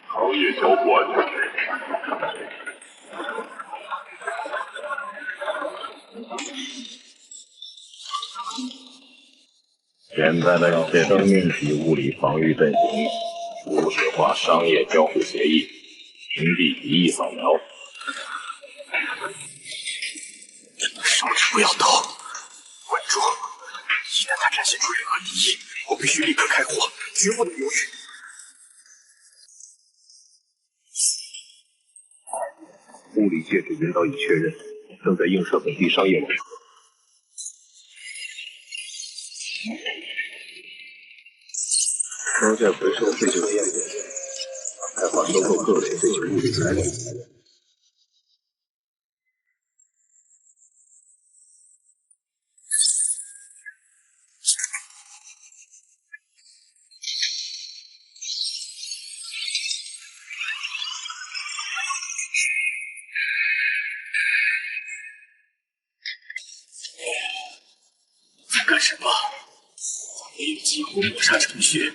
行业交互安全区。现在的一切生命体物理防御阵型，初始化商业交互协议，屏蔽敌意扫描。手指不要抖，稳住！一旦他展现出任何敌意，我必须立刻开火，绝不能犹豫。物理介质引导已确认，正在映射本地商业网络。装建回收废旧电源，开发收购各类废旧物理材料。在干什么？没有激活抹杀程序。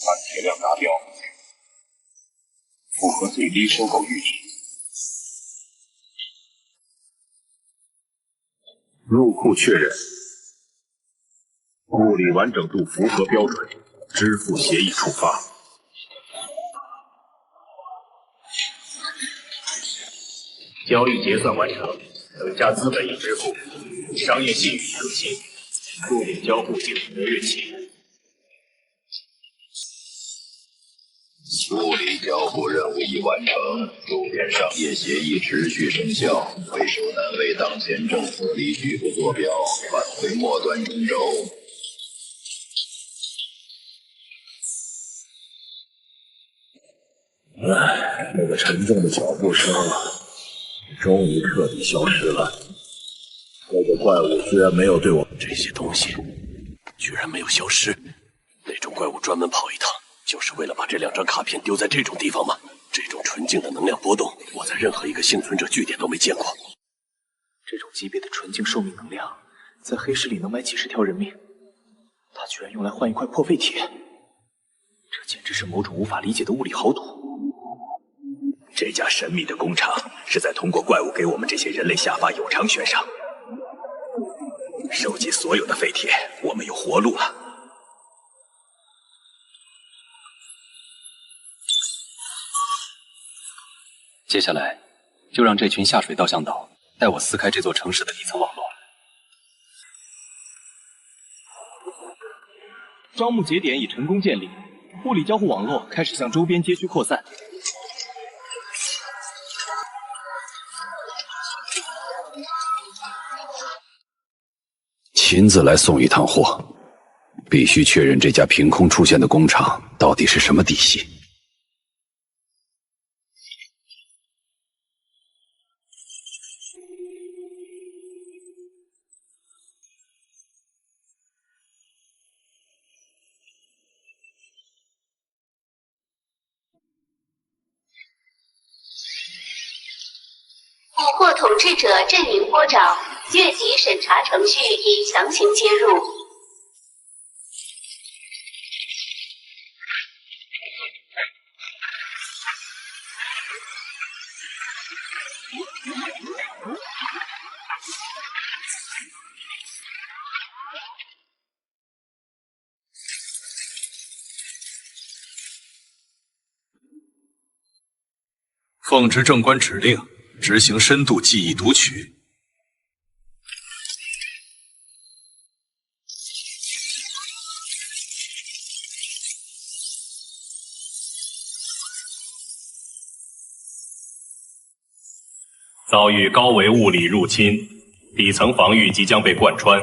含铁量达标，符合最低收购阈值。入库确认，物理完整度符合标准，支付协议触发。交易结算完成，等价资本已支付，商业信誉更新，物理交互进行日期。物理交互任务已完成，驻点商业协议持续生效，为首难为当前政府离局部坐标，返回末端中轴。那个沉重的脚步声终于彻底消失了。那个怪物居然没有对我们这些东西，居然没有消失。那种怪物专门跑一趟，就是为了把这2张卡片丢在这种地方吗？这种纯净的能量波动，我在任何一个幸存者据点都没见过。这种级别的纯净寿命能量，在黑市里能买几10条人命，他居然用来换一块破废铁，这简直是某种无法理解的物理豪赌。这家神秘的工厂是在通过怪物给我们这些人类下发有偿悬赏，收集所有的废铁，我们有活路了。接下来，就让这群下水道向导带我撕开这座城市的底层网络。招募节点已成功建立，物理交互网络开始向周边街区扩散。亲自来送一趟货，必须确认这家凭空出现的工厂到底是什么底细。捕获统治者阵营拨找，越级审查程序已强行接入。奉执政官指令，执行深度记忆读取。遭遇高维物理入侵，底层防御即将被贯穿，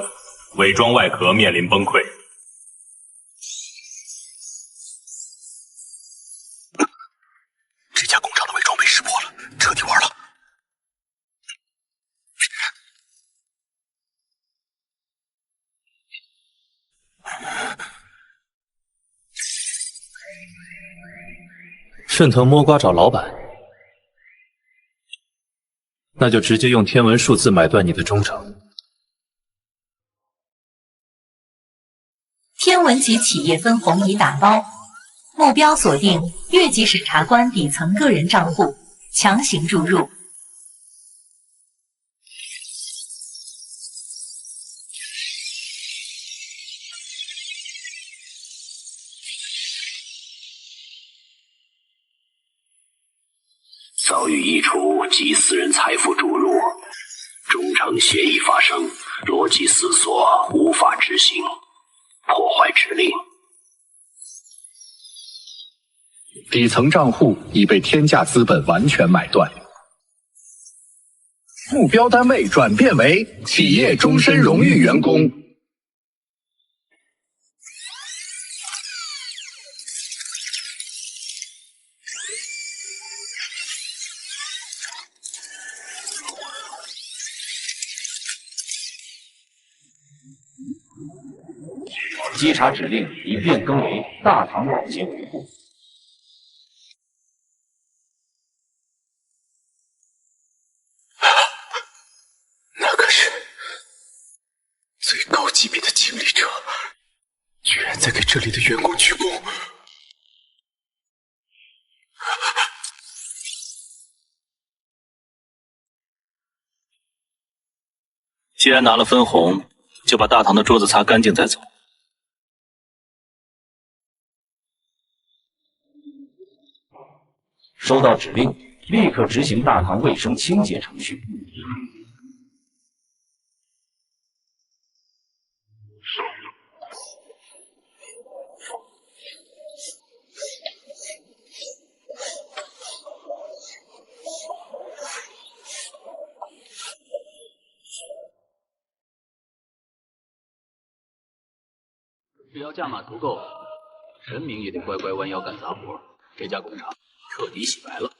伪装外壳面临崩溃。这家工厂的伪装被识破了，彻底完了。顺藤摸瓜找老板，那就直接用天文数字买断你的忠诚。天文级企业分红已打包，目标锁定越级审查官底层个人账户，强行注入。遭遇溢出及私人财富注入，忠诚协议发生，逻辑思索无法执行，破坏指令。底层账户已被天价资本完全买断，目标单位转变为企业终身荣誉员工。稽查指令已变更为大唐保洁维护。那可是最高级别的清理者，居然在给这里的员工鞠躬。既然拿了分红，就把大堂的桌子擦干净再走。收到指令，立刻执行大堂卫生清洁程序。只要价码足够，神明也得乖乖弯腰干杂活。这家工厂彻底洗白了。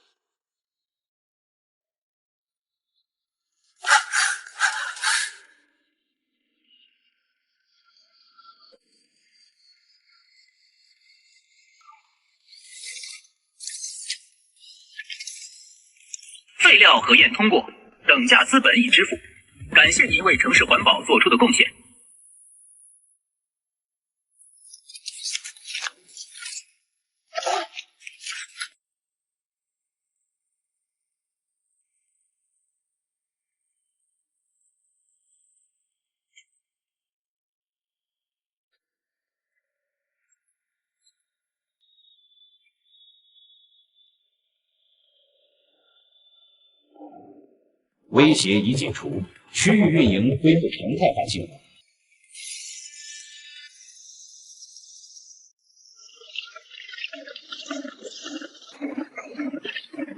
废料核验通过，等价资本已支付，感谢您为城市环保做出的贡献。威胁已解除，区域运营恢复常态化进度。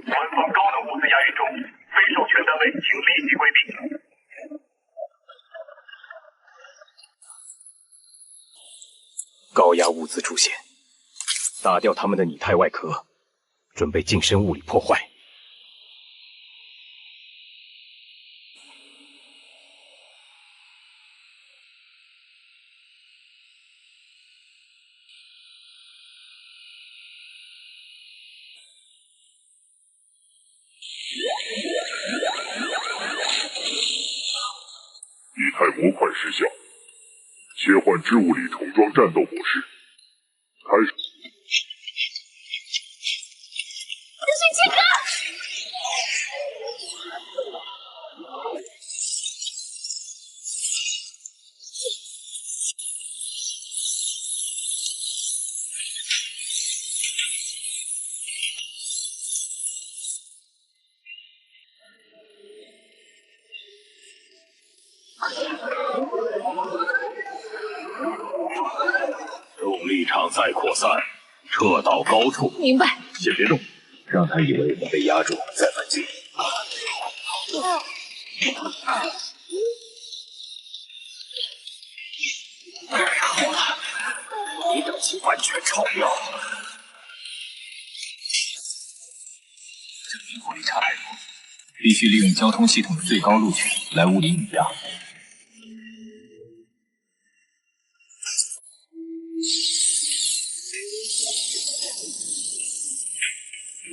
官方高能物资押运中，非授权单位请立即归避。高压物资出现，打掉他们的拟态外壳，准备近身物理破坏。拟态模块失效，切换至物理重装战斗模式，开始。资讯切割。重力场再扩散，撤到高处。明白。先别动，让他以为我们被压住，再反击。太好了，你等级完全超标。这灵活力差太多，必须利用交通系统的最高路权来物理目标。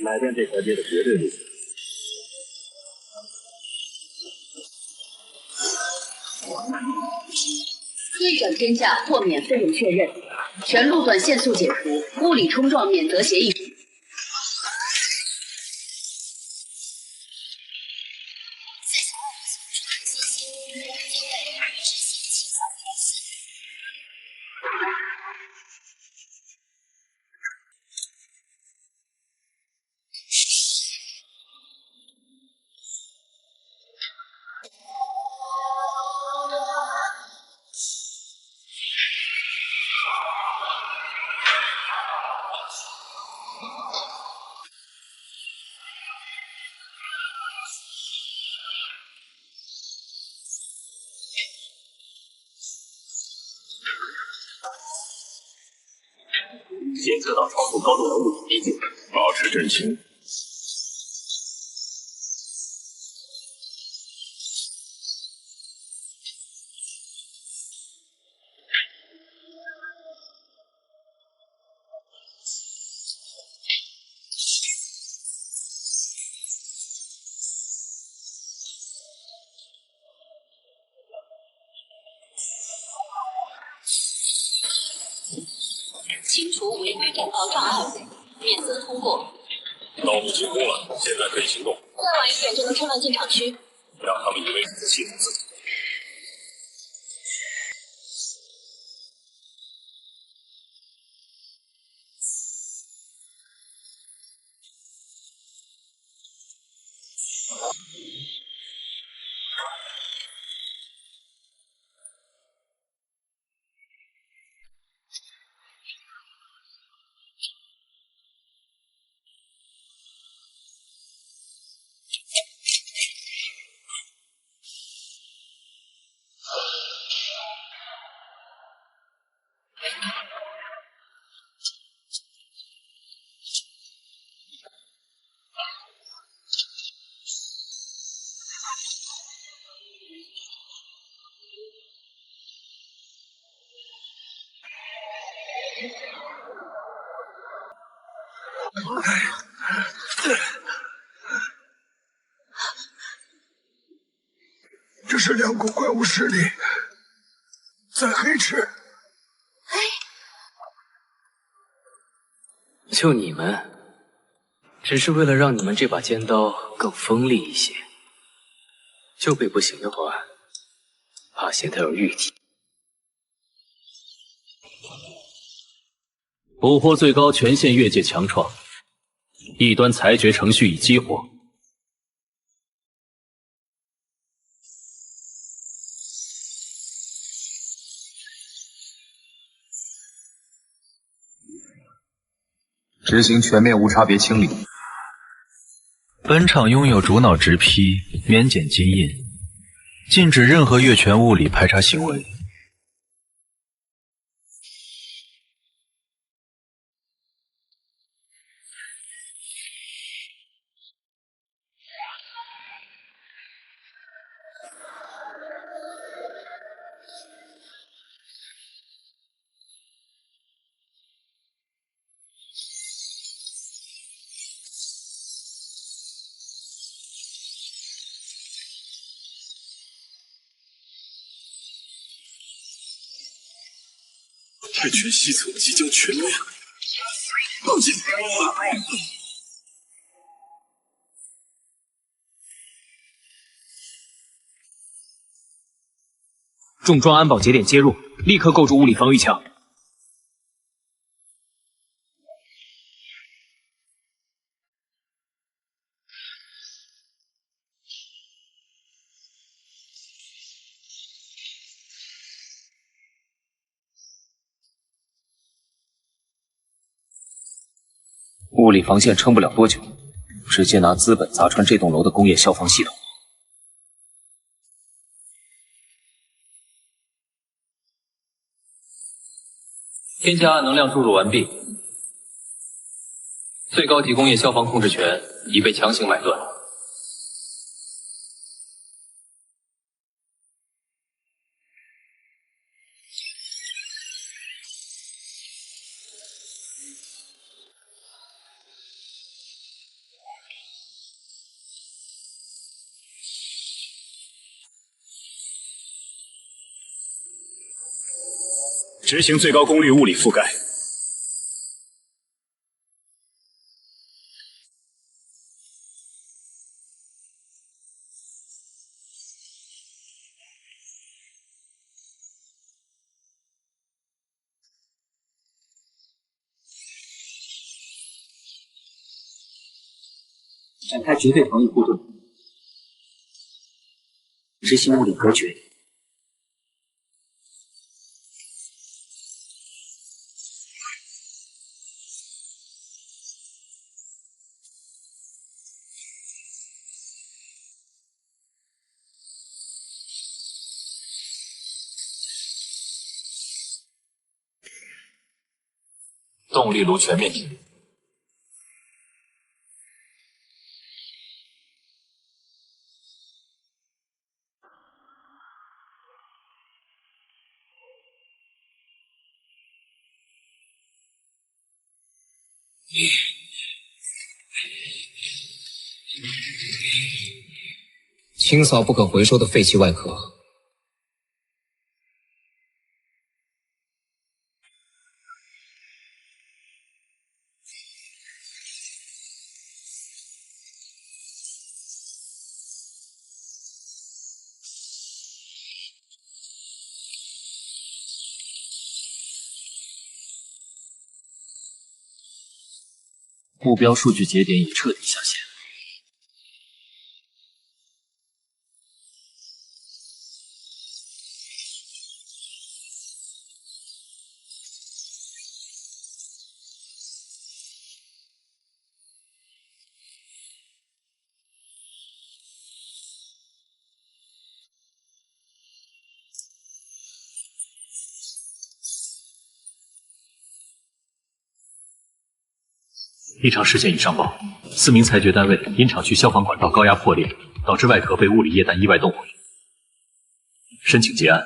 买断这条街的绝对路线。对转天价或免费用确认，全路段限速解除，物理冲撞免责协议。检测到超出高度的物体逼近，保持阵型。清除违规战道障碍，免责通过。道路清空了，现在可以行动。再晚一点就能车辆进场区。让他们以为是系统自己。这是两股怪物势力在黑池。就你们，只是为了让你们这把尖刀更锋利一些。就备不行的话，怕嫌它有玉体。捕获最高权限越界强创，异端裁决程序已激活。执行全面无差别清理。本场拥有主脑直批，免检金印，禁止任何越权物理排查行为。泰拳系统即将全面。抱歉。重装安保节点接入，立刻构筑物理防御墙。物理防线撑不了多久，直接拿资本砸穿这栋楼的工业消防系统。添加能量注入完毕，最高级工业消防控制权已被强行买断。执行最高功率物理覆盖。展开绝对防御护盾，执行物理隔绝。动力炉全面停止。清扫不可回收的废弃外壳。目标数据节点已彻底下线。异常事件已上报，4名裁决单位因厂区消防管道高压破裂，导致外壳被物理液弹意外冻毁。申请结案。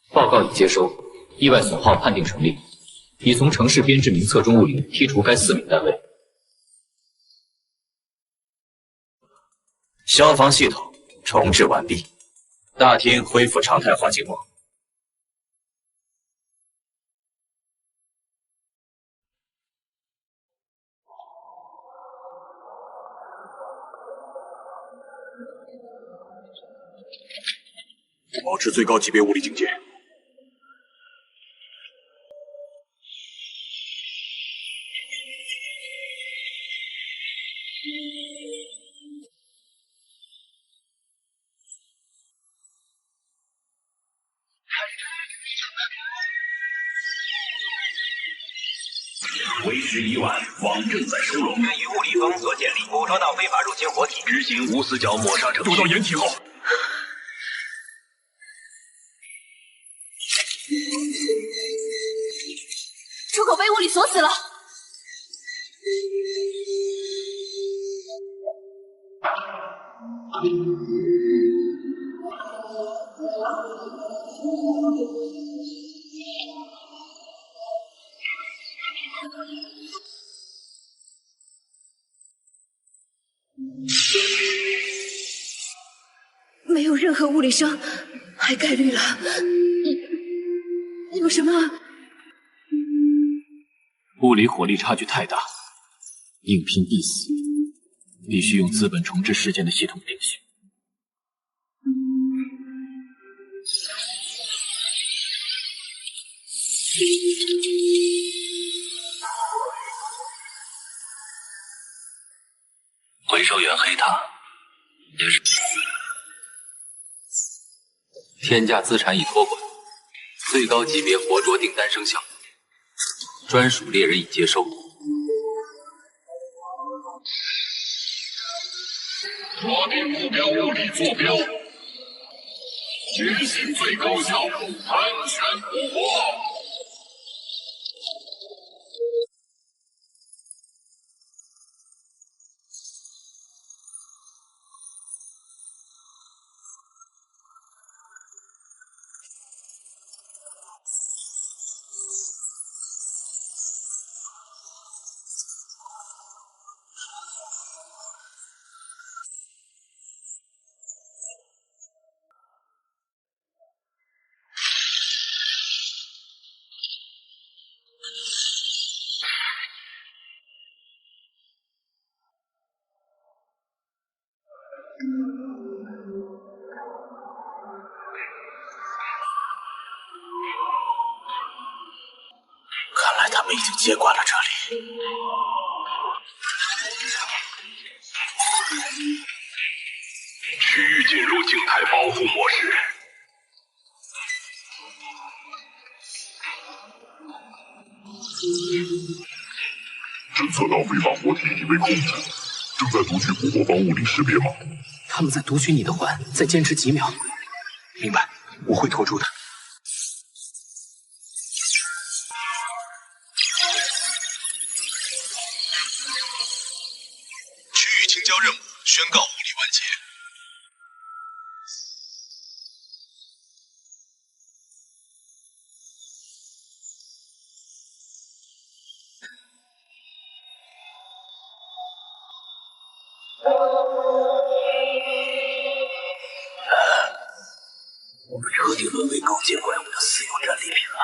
报告已接收，意外损耗判定成立，已从城市编制名册中物理剔除该4名单位。消防系统重置完毕，大厅恢复常态化静默。保持最高级别物理警戒。为时已晚，网正在收拢。根据物理封锁建立，捕捉到非法入侵活体，执行无死角抹杀程序。入到掩体后，出口被物理锁死了。没有任何物理声，还概率了。有什么？物理火力差距太大，硬拼必死，必须用资本重置事件的系统定性。回收员黑塔，也是天价资产已托管，最高级别活捉订单生效，专属猎人已接收。锁定目标物理坐标，执行最高效，安全捕获。看来他们已经接管了这里。区域进入静态保护模式。侦测到非法活体已被控制，正在读取捕获方物理识别码。他们在读取你的环，再坚持几秒。明白，我会拖住的。区域清交任务宣告物理完结。我们彻底沦为高阶怪物的私有战利品了。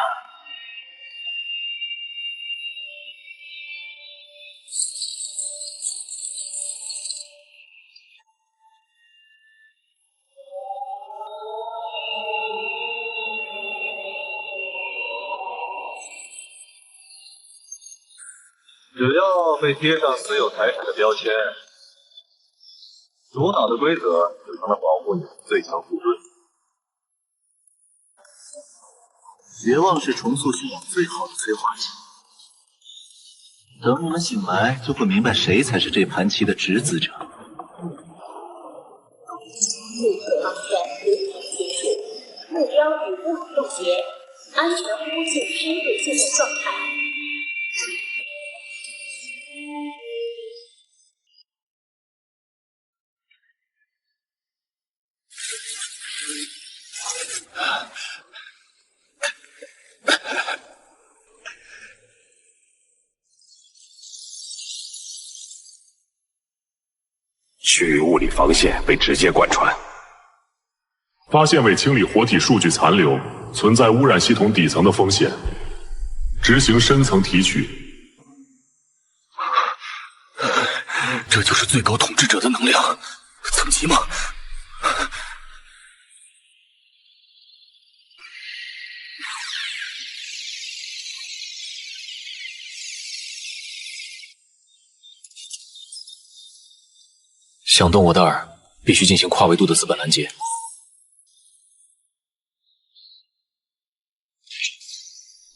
只要被贴上私有财产的标签，主脑的规则就成了保护你最强护盾。绝望是重塑系统最好的催化剂。等你们醒来，就会明白谁才是这盘棋的执子者。立刻安全流体结束，目标与物理冻结，安全呼进深度静默状态。区域物理防线被直接贯穿，发现未清理活体数据残留，存在污染系统底层的风险，执行深层提取。这就是最高统治者的能量，层级吗？想动我的饵，必须进行跨维度的资本拦截。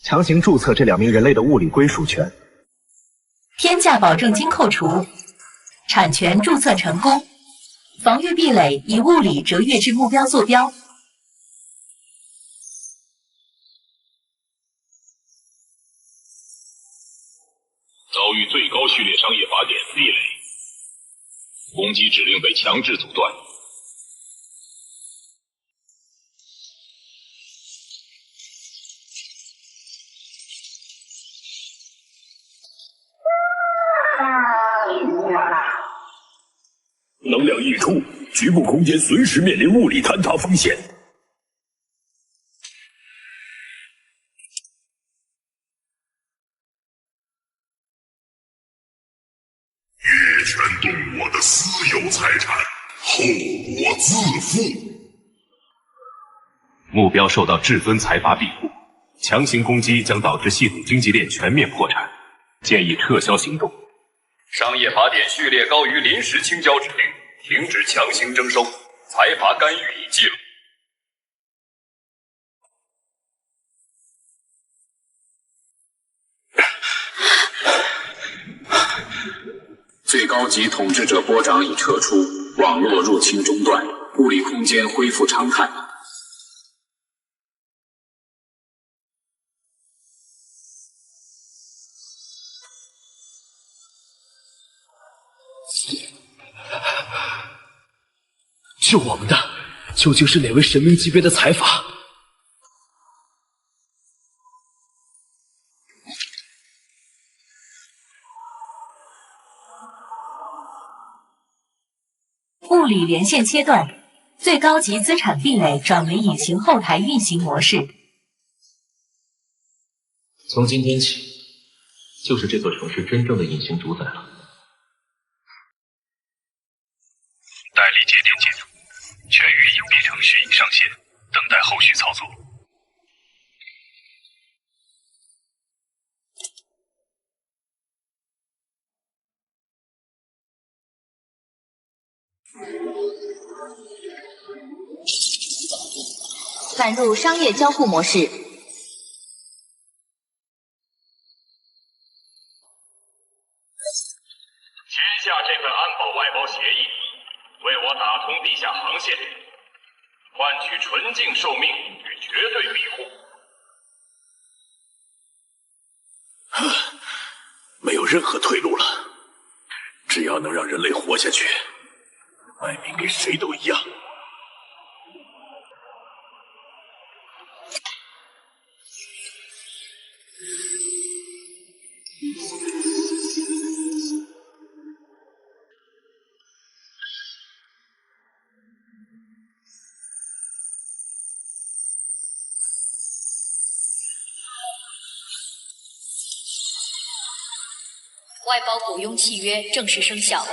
强行注册这2名人类的物理归属权，天价保证金扣除，产权注册成功，防御壁垒以物理折跃至目标坐标。遭遇最高序列商业法典壁垒，攻击指令被强制阻断。能量溢出，局部空间随时面临物理坍塌风险。越权动我的私有财产，后果自负。目标受到至尊财阀庇护，强行攻击将导致系统经济链全面破产，建议撤销行动。商业法典序列高于临时清交指令，停止强行征收，财阀干预已记录。最高级统治者波长已撤出，网络入侵中断，物理空间恢复常态。救我们的究竟是哪位神明级别的财阀？物理连线切断，最高级资产壁垒转为隐形后台运行模式。从今天起，就是这座城市真正的隐形主宰了。代理节点解除，全域隐蔽程序已上线，等待后续操作。返入商业交互模式。签下这份安保外包协议，为我打通地下航线，换取纯净寿命与绝对庇护。没有任何退路了，只要能让人类活下去，卖命给谁都一样。外包雇佣契约正式生效。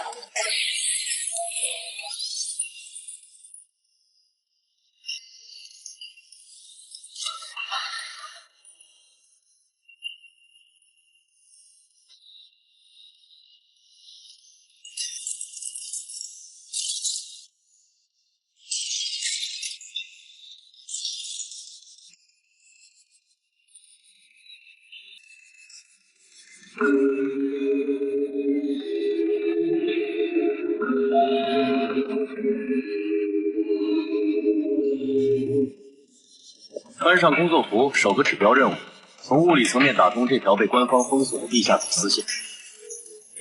穿上工作服，首个指标任务：从物理层面打通这条被官方封锁的地下子丝线。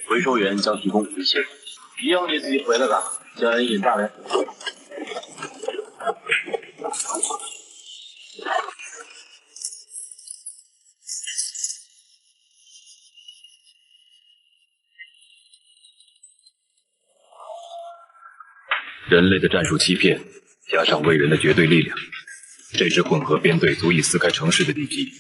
回收员将提供武力协助。一样你自己回来吧，将人引大来。人类的战术欺骗，加上卫人的绝对力量，这支混合编队足以撕开城市的地基。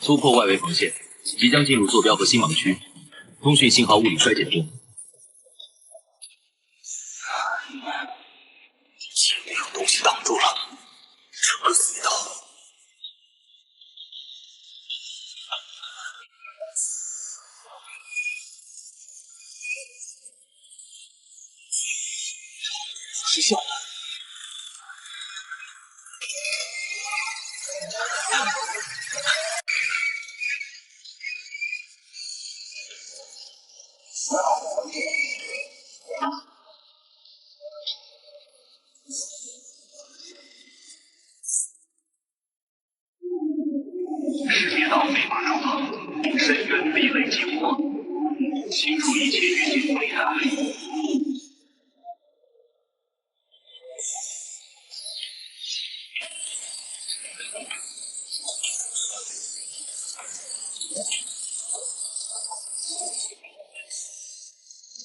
突破外围防线，即将进入坐标核心盲区，通讯信号物理衰减中。前面有东西挡住了，扯死一刀！失效了。 识别到密码触碰，深渊地雷激活，清除一切预警雷达。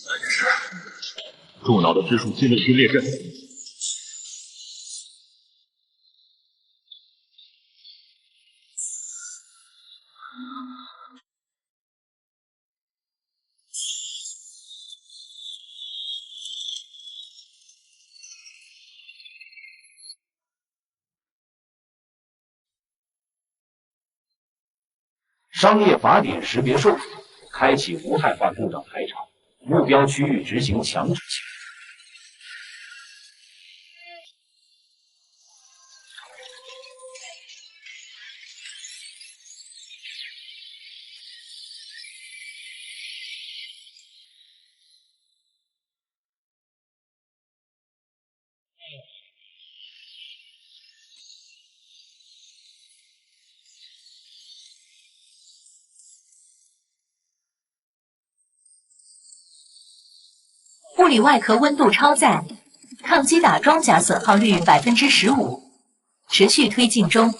那件事，重脑的支数新的军列阵。 商业法典识别受阻，开启无害化故障排查，目标区域执行强制清理。物理外壳温度超载，抗击打装甲损耗率15%，持续推进中。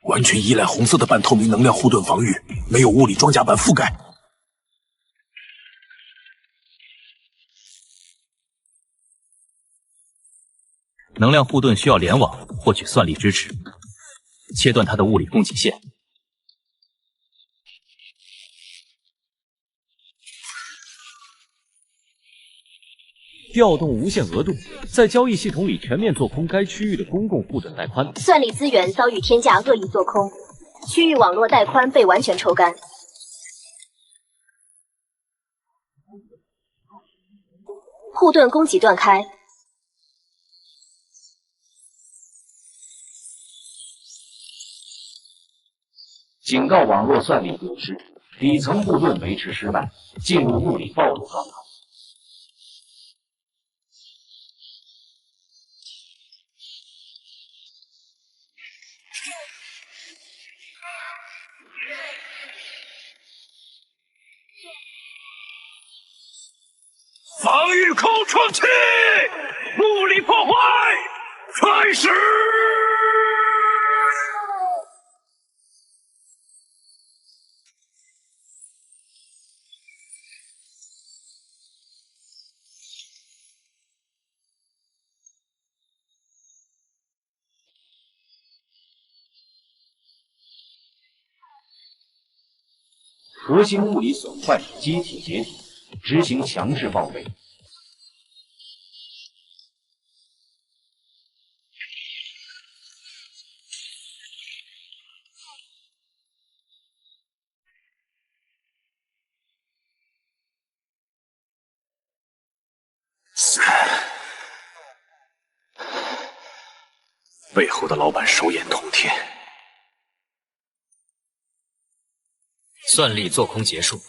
完全依赖红色的半透明能量护盾防御，没有物理装甲板覆盖。能量护盾需要联网获取算力支持，切断它的物理供给线。 调动无限额度，在交易系统里全面做空该区域的公共护盾带宽。算力资源遭遇天价恶意做空，区域网络带宽被完全抽干。护盾供给断开。警告网络算力丢失，底层护盾维持失败，进入物理暴露状态。 防御空窗期，物理破坏开始。核心物理损坏，机体解体。 执行强制报备。背后的老板手眼通天。算力做空结束，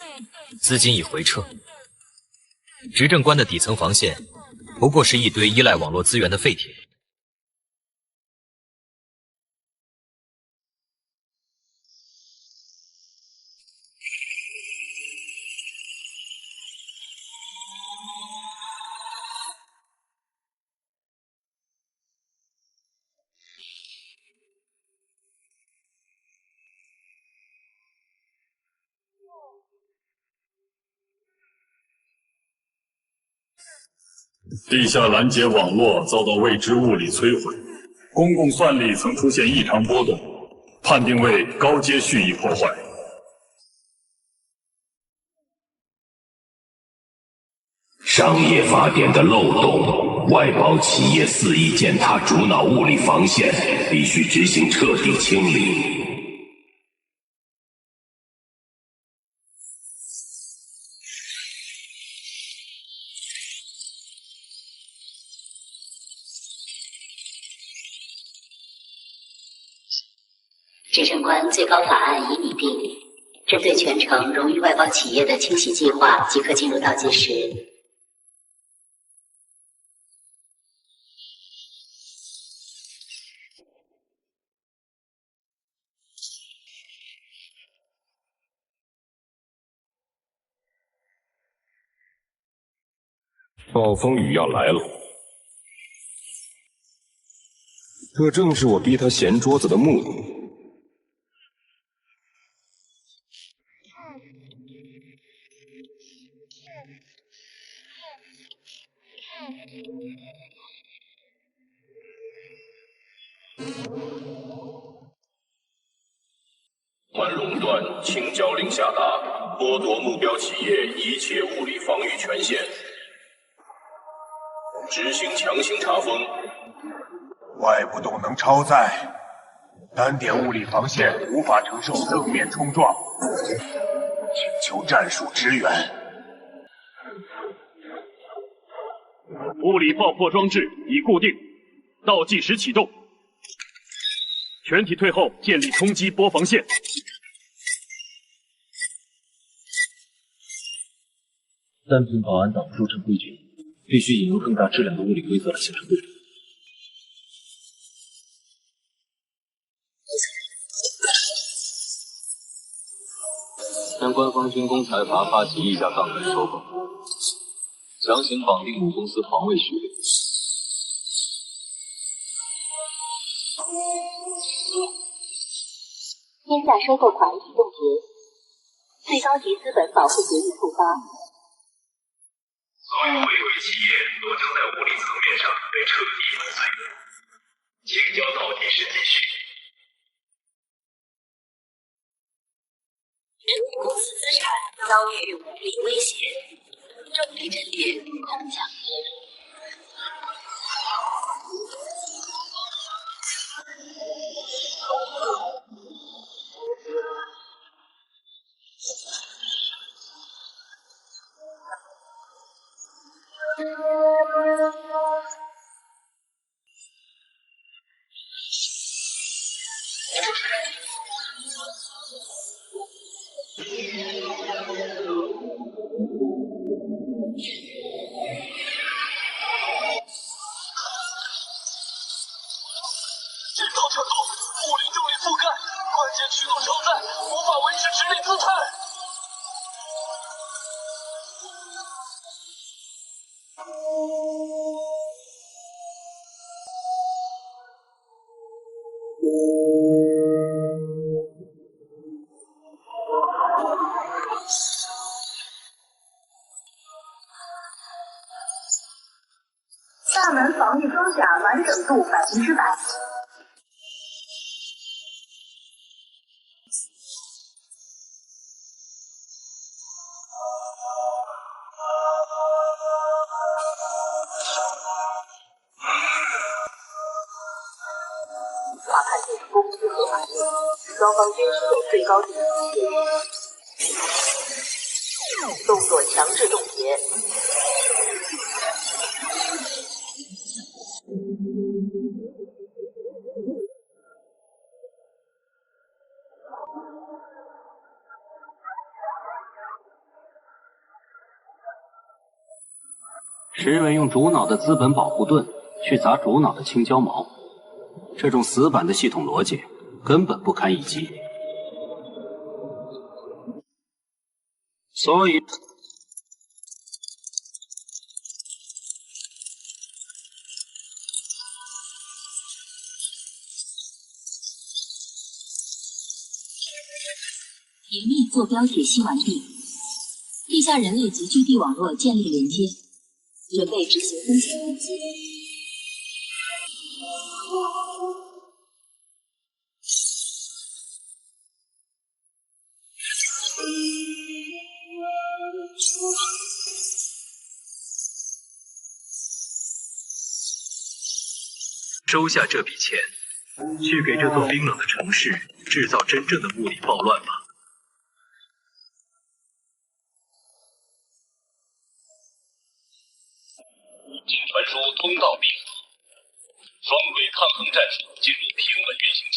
资金已回撤。 执政官的底层防线，不过是一堆依赖网络资源的废铁。地下拦截网络遭到未知物理摧毁，公共算力曾出现异常波动，判定为高阶蓄意破坏。商业法典的漏洞，外包企业肆意践踏主脑物理防线，必须执行彻底清理。执政官最高法案已拟定，针对全城荣誉外包企业的清洗计划即可进入倒计时。暴风雨要来了，这正是我逼他掀桌子的目的。环垄断，清交令下达，剥夺目标企业一切物理防御权限，执行强行查封。外部动能超载，单点物理防线无法承受正面冲撞，请求战术支援。物理爆破装置已固定，倒计时启动。全体退后，建立冲击波防线。单凭保安党入城规矩，必须引入更大质量的物理规则来形成对比。向官方军工财阀发起议价杠杆收购，强行绑定母公司防卫序列。天价收购款已冻结，最高级资本保护协议触发。所有违规企业都将在物理层面上被彻底粉碎，清交倒计时继续。公司资产遭遇武力威胁，重力阵列空降。紧靠车速，物理重力覆盖，关键驱动超载，无法维持直立姿态。大门防御装甲完整度100%。无法判定公司合法性，双方均持有最高顶级协议。动作强制冻结。石原用主脑的资本保护盾去砸主脑的青椒毛，这种死板的系统逻辑根本不堪一击。所以，严密坐标解析完毕，地下人类及距地网络建立连接。准备执行风险攻击。收下这笔钱，去给这座冰冷的城市制造真正的物理暴乱吧。请传输通道闭锁，双轨抗衡战术进入平稳运行期。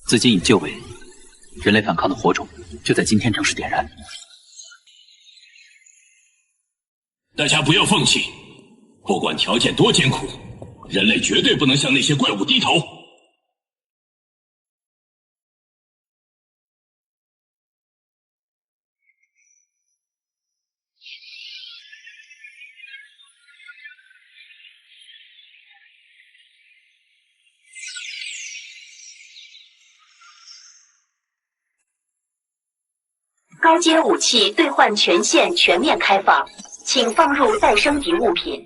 资金已就位，人类反抗的火种就在今天正式点燃。大家不要放弃，不管条件多艰苦，人类绝对不能向那些怪物低头。高阶武器兑换权限全面开放，请放入待升级物品。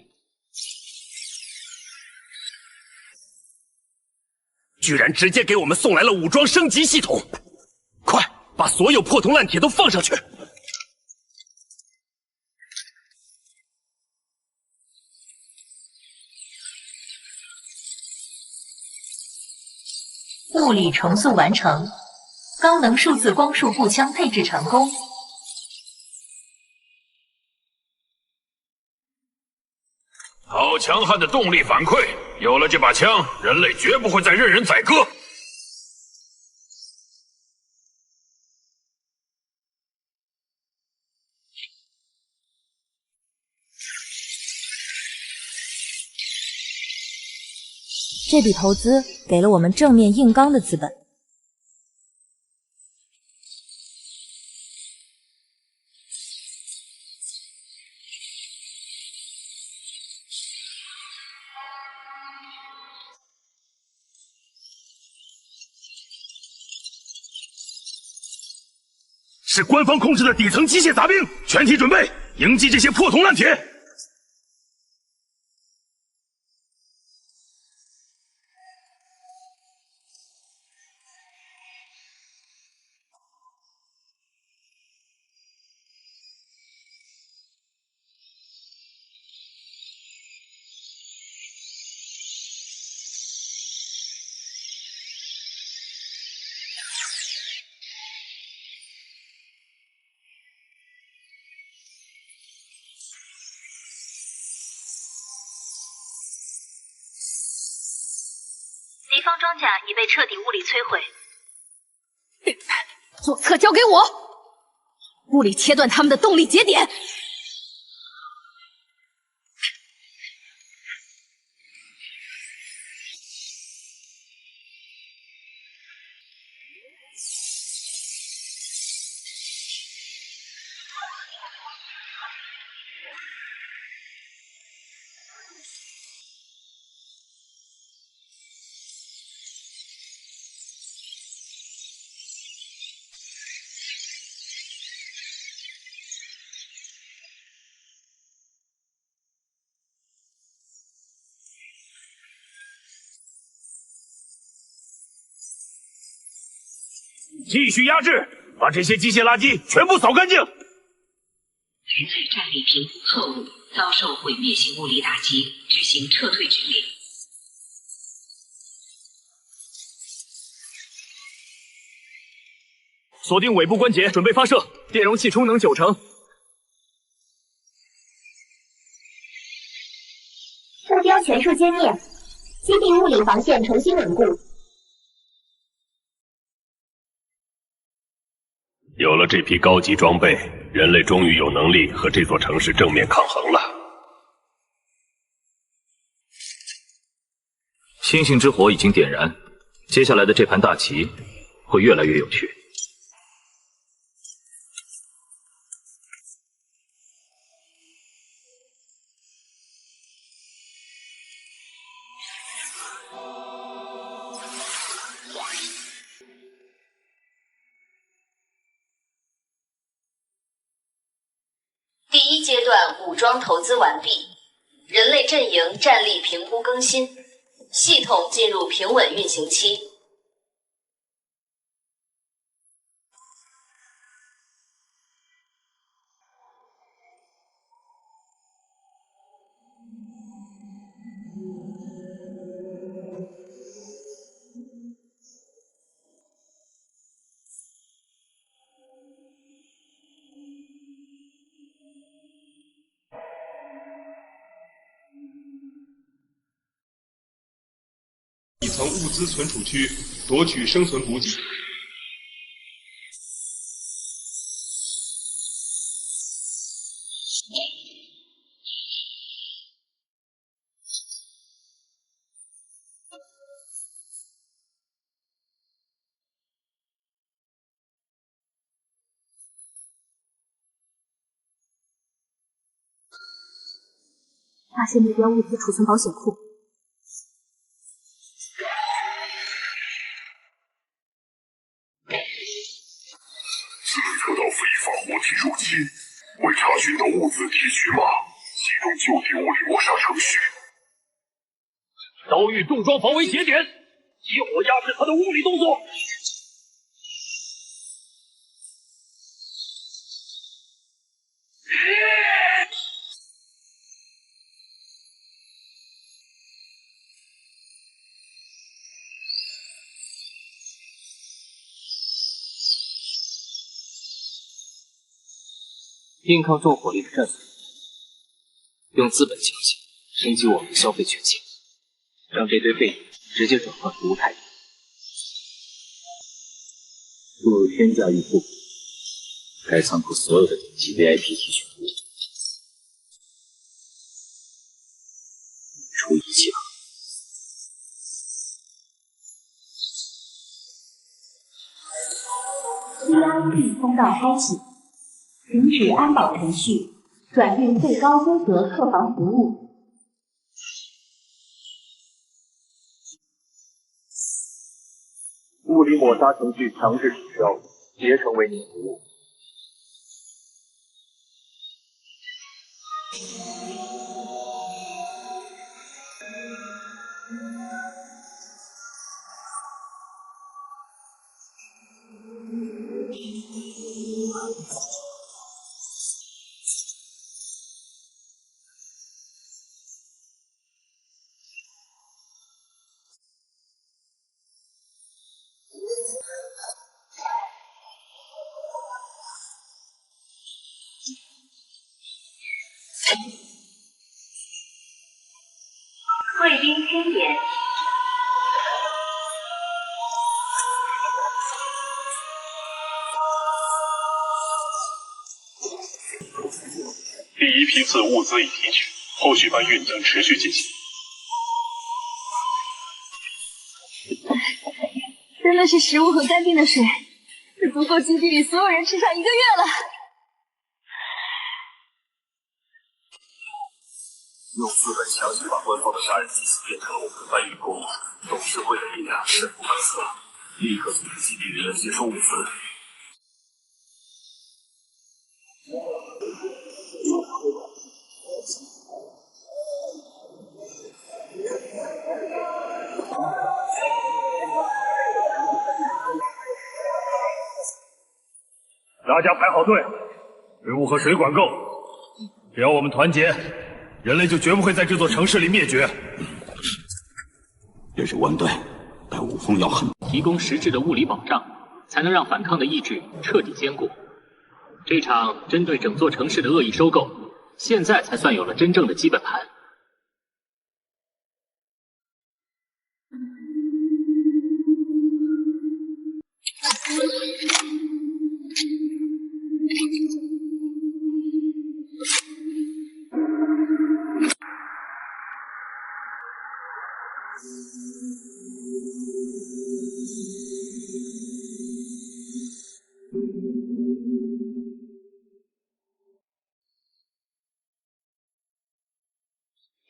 居然直接给我们送来了武装升级系统，快把所有破铜烂铁都放上去！物理重塑完成。高能数字光束步枪配置成功。好强悍的动力反馈！有了这把枪，人类绝不会再任人宰割。这笔投资给了我们正面硬刚的资本。是官方控制的底层机械杂兵，全体准备迎击这些破铜烂铁！敌方装甲已被彻底物理摧毁。左侧交给我，物理切断他们的动力节点。继续压制，把这些机械垃圾全部扫干净。人类战力平复后遭受毁灭性物理打击，执行撤退指令。锁定尾部关节，准备发射，电容器充能90%。目标全数歼灭，基地物理防线重新稳固。有了这批高级装备，人类终于有能力和这座城市正面抗衡了。星星之火已经点燃，接下来的这盘大棋会越来越有趣。一阶段武装投资完毕，人类阵营战力评估更新，系统进入平稳运行期。一层物资存储区，夺取生存补给。发现目标物资储存保险库。测到非法活体入侵，未查询到物资提取码，启动就地物理抹杀程序。遭遇重装防卫节点，集火压制他的物理动作。硬抗重火力的战术，用资本强行升级我们的消费权限，让这堆废品直接转换服务态度。注入天价预付，该仓库所有的顶级 VIP 提取服务，出一切。ERP 通道开启。停止安保程序，转运最高规格客房服务。物理抹杀程序强制取消，竭诚为您服务。贵宾宣言。第一批次物资已提取，后续搬运将持续进行。真的是食物和干净的水，这足够基地里所有人吃上1个月了。用资本强行把官方的杀人机器变成了我们的搬运工，董事会的力量深不可测，立刻组织基地人员接收物资。大家排好队，食物和水管够，只要我们团结，人类就绝不会在这座城市里灭绝。这是弯队，但武风要狠。提供实质的物理保障，才能让反抗的意志彻底坚固。这场针对整座城市的恶意收购，现在才算有了真正的基本盘。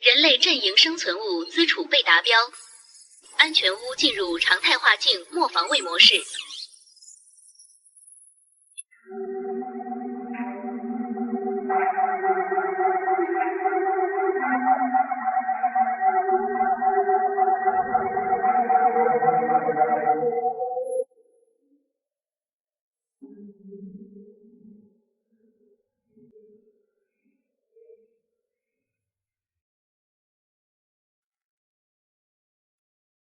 人类阵营生存物资储备达标，安全屋进入常态化境末防卫模式。